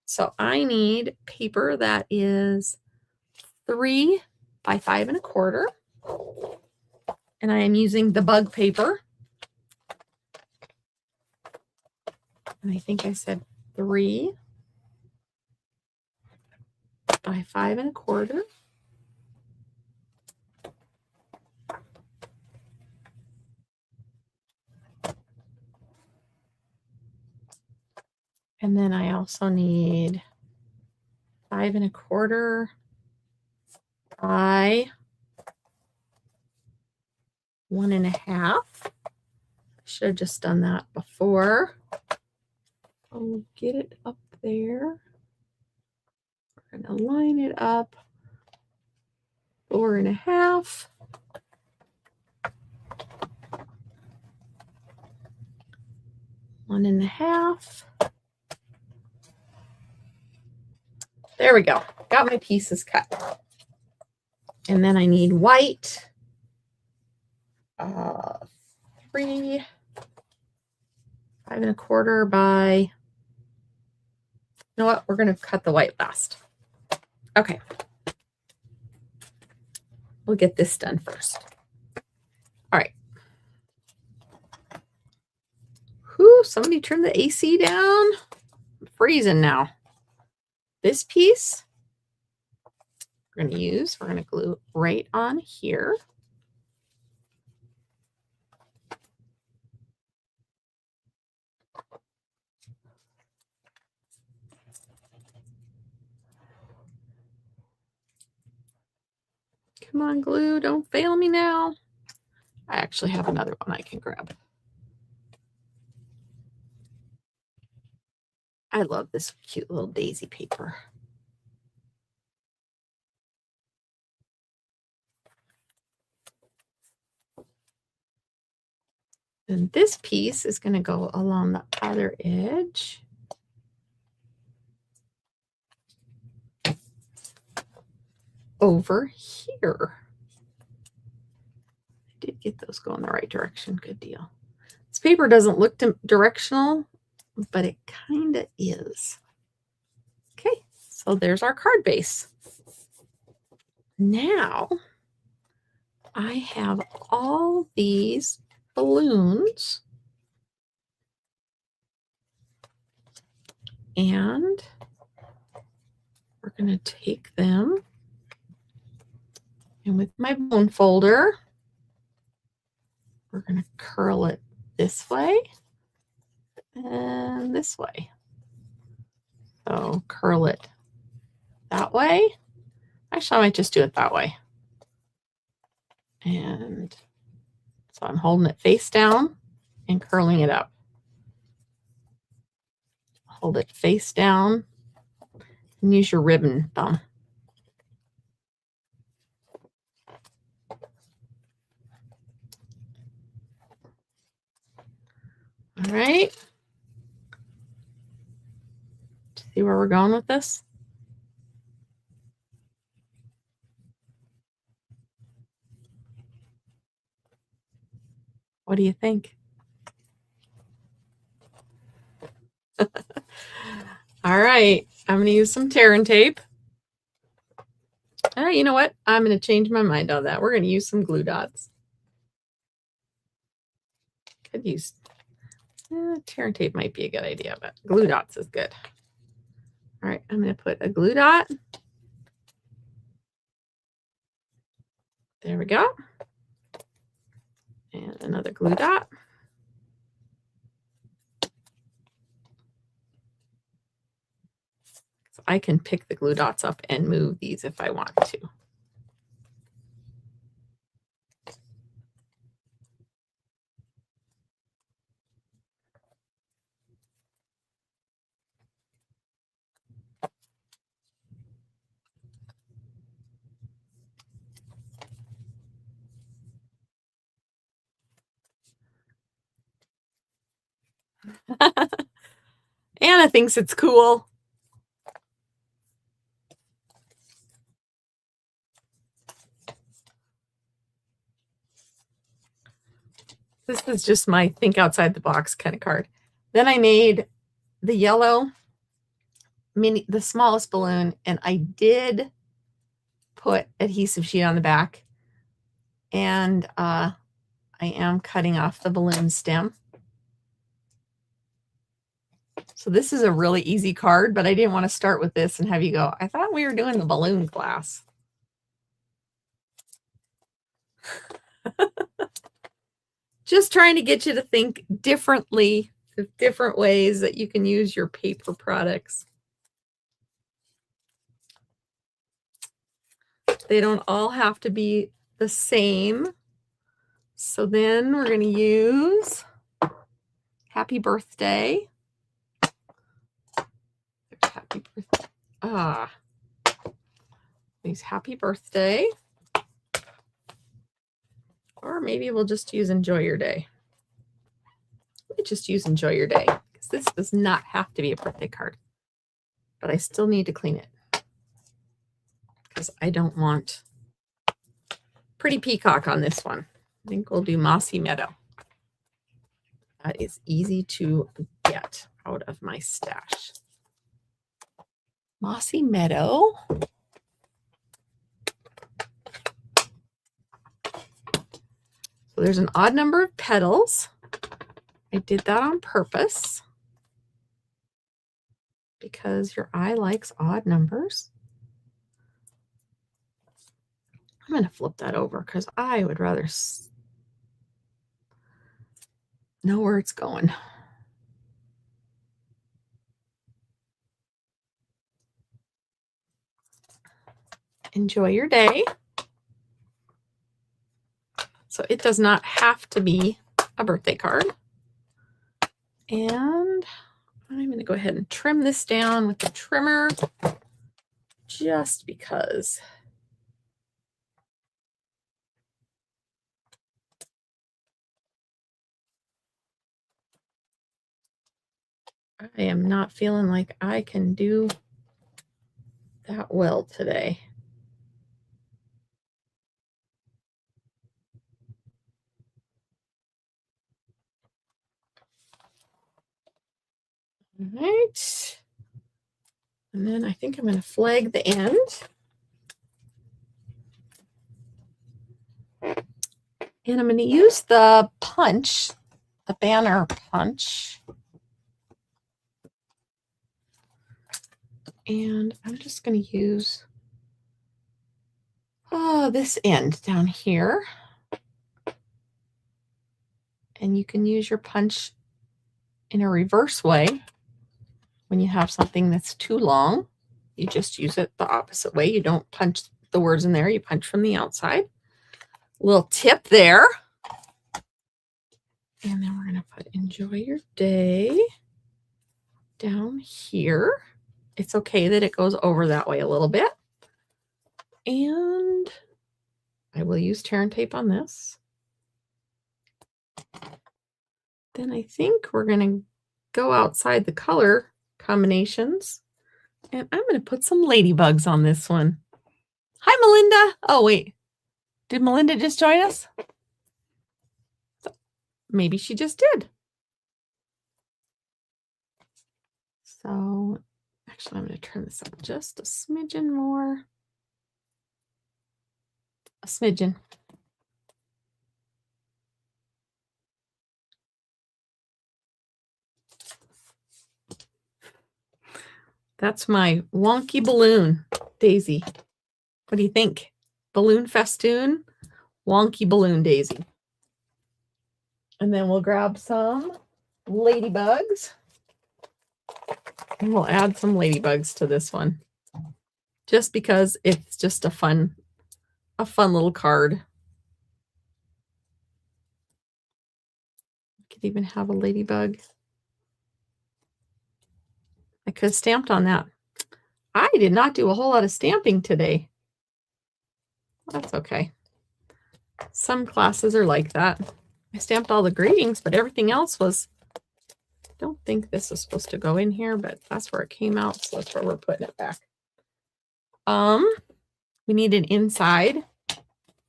Speaker 1: So I need paper that is 3 by 5 1/4. And I am using the bug paper. And I think I said 3 by 5 1/4. And then I also need 5 1/4 by 1 1/2. I should have just done that before. I'll get it up there. We're going to line it up. 4.5. One and a half. There we go. Got my pieces cut. And then I need white. 3, 5 1/4 by, you know what? We're going to cut the white last. Okay. We'll get this done first. All right. Whew, somebody turn the AC down. I'm freezing now. This piece we're going to glue right on here. Come on, glue, don't fail me now. I actually have another one I can grab. I love this cute little daisy paper. And this piece is going to go along the other edge. Over here. I did get those going the right direction. Good deal. This paper doesn't look directional, but it kind of is. Okay, so there's our card base. Now I have all these balloons, and we're going to take them, and with my bone folder, we're going to curl it this way and this way. So curl it that way. Actually, I might just do it that way. And so I'm holding it face down and curling it up. Hold it face down and use your ribbon thumb. All right. See where we're going with this? What do you think? All right, I'm going to use some tear and tape. You know what? I'm going to change my mind on that. We're going to use some glue dots. Could use tear and tape might be a good idea, but glue dots is good. All right, I'm going to put a glue dot. There we go. And another glue dot. So I can pick the glue dots up and move these if I want to. Anna thinks it's cool. This is just my think outside the box kind of card. Then I made the yellow the smallest balloon, and I did put adhesive sheet on the back, and I am cutting off the balloon stem. So this is a really easy card, but I didn't want to start with this and have you go, I thought we were doing the balloon class. Just trying to get you to think differently, different ways that you can use your paper products. They don't all have to be the same. So then we're going to use Happy Birthday. Happy birthday. These Happy Birthday. Or maybe we'll just use enjoy your day. Let me just use enjoy your day, because this does not have to be a birthday card. But I still need to clean it, because I don't want pretty peacock on this one. I think we'll do mossy meadow. That is easy to get out of my stash. Mossy meadow. So there's an odd number of petals. I did that on purpose because your eye likes odd numbers. I'm going to flip that over because I would rather know where it's going. Enjoy your day. So it does not have to be a birthday card. And I'm going to go ahead and trim this down with the trimmer just because. I am not feeling like I can do that well today. All right. And then I think I'm going to flag the end. And I'm going to use the punch, the banner punch. And I'm just going to use this end down here. And you can use your punch in a reverse way. When you have something that's too long, you just use it the opposite way. You don't punch the words in there. You punch from the outside. Little tip there. And then we're going to put enjoy your day down here. It's okay that it goes over that way a little bit. And I will use tear and tape on this. Then I think we're going to go outside the color combinations. And I'm going to put some ladybugs on this one. Hi, Melinda. Oh, wait. Did Melinda just join us? Maybe she just did. So actually, I'm going to turn this up just a smidgen more. A smidgen. That's my wonky balloon daisy. What do you think? Balloon festoon, wonky balloon daisy. And then we'll grab some ladybugs. And we'll add some ladybugs to this one. Just because it's just a fun little card. You could even have a ladybug. I could have stamped on that. I did not do a whole lot of stamping today. That's okay. Some classes are like that. I stamped all the greetings, but everything else was, I don't think this is supposed to go in here, but that's where it came out. So that's where we're putting it back. We need an inside.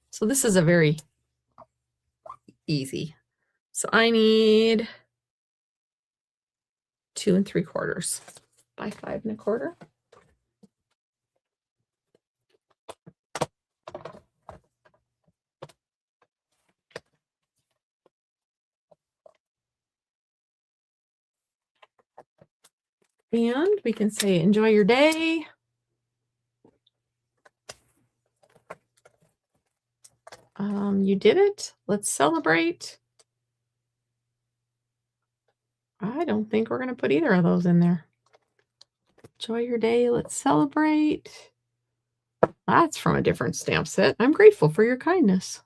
Speaker 1: So this is a very easy. So I need 2 3/4 by 5 1/4. And we can say, enjoy your day. You did it. Let's celebrate. I don't think we're going to put either of those in there. Enjoy your day. Let's celebrate. That's from a different stamp set. I'm grateful for your kindness.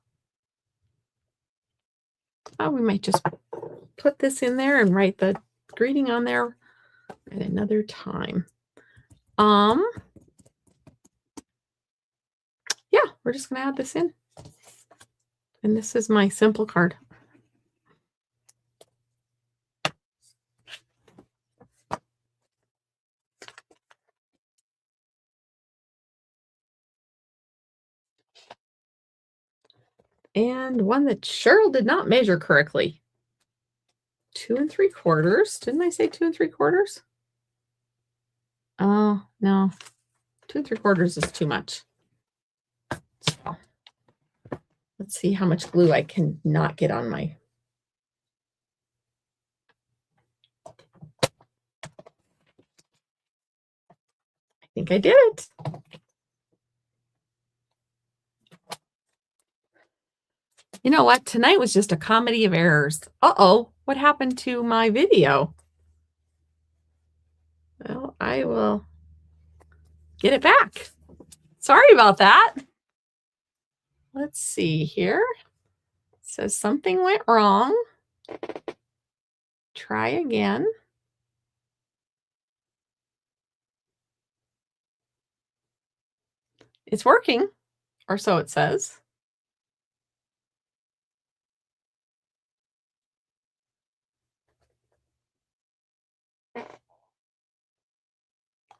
Speaker 1: We might just put this in there and write the greeting on there at another time. Yeah, we're just going to add this in. And this is my simple card. And one that Cheryl did not measure correctly. 2 3/4. Didn't I say 2 3/4? Oh, no. 2 3/4 is too much. So let's see how much glue I can not get on my. I think I did it. You know what? Tonight was just a comedy of errors. Uh-oh, what happened to my video? Well, I will get it back. Sorry about that. Let's see here. It says something went wrong. Try again. It's working, or so it says.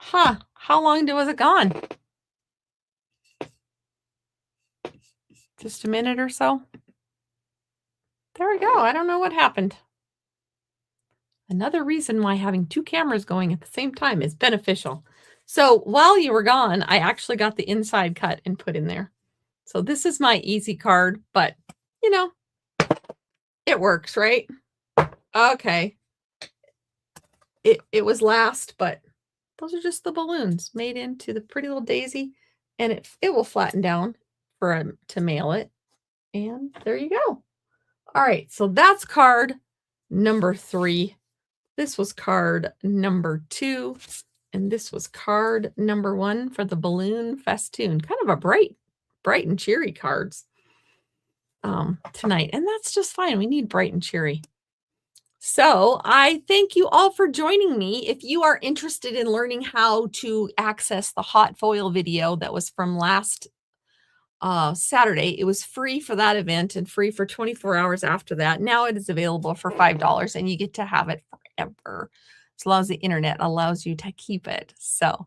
Speaker 1: Huh, how long was it gone? Just a minute or so? There we go. I don't know what happened. Another reason why having 2 cameras going at the same time is beneficial. So while you were gone, I actually got the inside cut and put in there. So this is my easy card, but you know, it works, right? Okay. It was last, but those are just the balloons made into the pretty little daisy, and it will flatten down for to mail it. And there you go. All right, so that's card number 3. This was card number 2, and this was card number 1 for the balloon festoon. Kind of a bright and cheery cards tonight, and that's just fine. We need bright and cheery. So I thank you all for joining me. If you are interested in learning how to access the hot foil video that was from last Saturday, it was free for that event and free for 24 hours after that. Now it is available for $5 and you get to have it forever, as long as the internet allows you to keep it. So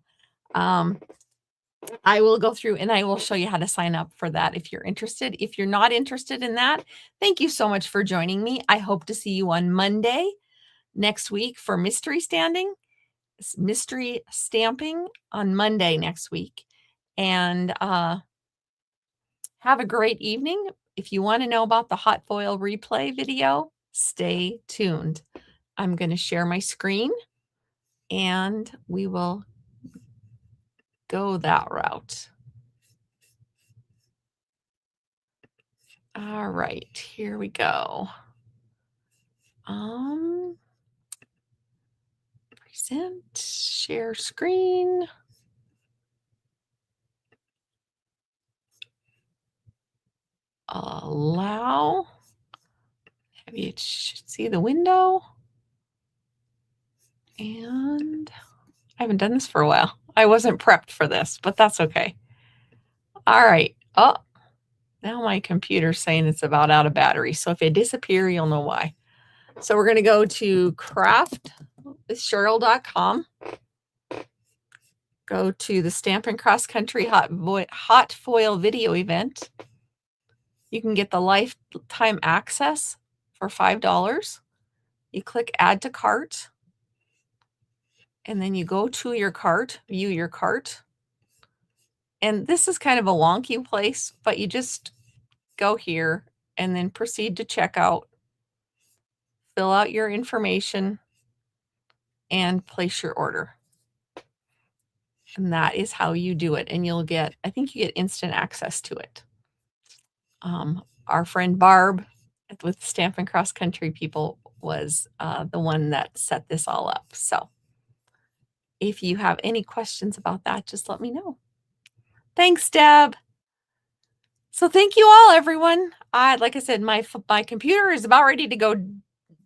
Speaker 1: I will go through and I will show you how to sign up for that if you're interested. If you're not interested in that, thank you so much for joining me. I hope to see you on Monday next week for mystery stamping on Monday next week. And have a great evening. If you want to know about the hot foil replay video, stay tuned. I'm going to share my screen and we will go that route. All right, here we go. Present, share screen. Allow. Maybe it should see the window. And I haven't done this for a while. I wasn't prepped for this, but that's okay. All right. Oh, now my computer's saying it's about out of battery. So if it disappears, you'll know why. So we're going to go to craftwithcheryl.com. Go to the Stampin' Cross Country Hot Foil video event. You can get the lifetime access for $5. You click add to cart. And then you go to your cart, view your cart. And this is kind of a wonky place, but you just go here and then proceed to checkout. Fill out your information and place your order. And that is how you do it. And you'll get, I think you get instant access to it. Our friend Barb with Stampin' Cross Country people was the one that set this all up. So if you have any questions about that, just let me know. Thanks, Deb. So thank you all, everyone. Like I said, my computer is about ready to go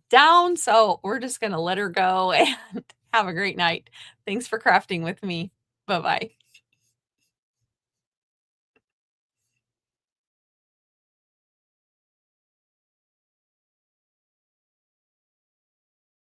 Speaker 1: down, so we're just going to let her go and have a great night. Thanks for crafting with me. Bye-bye.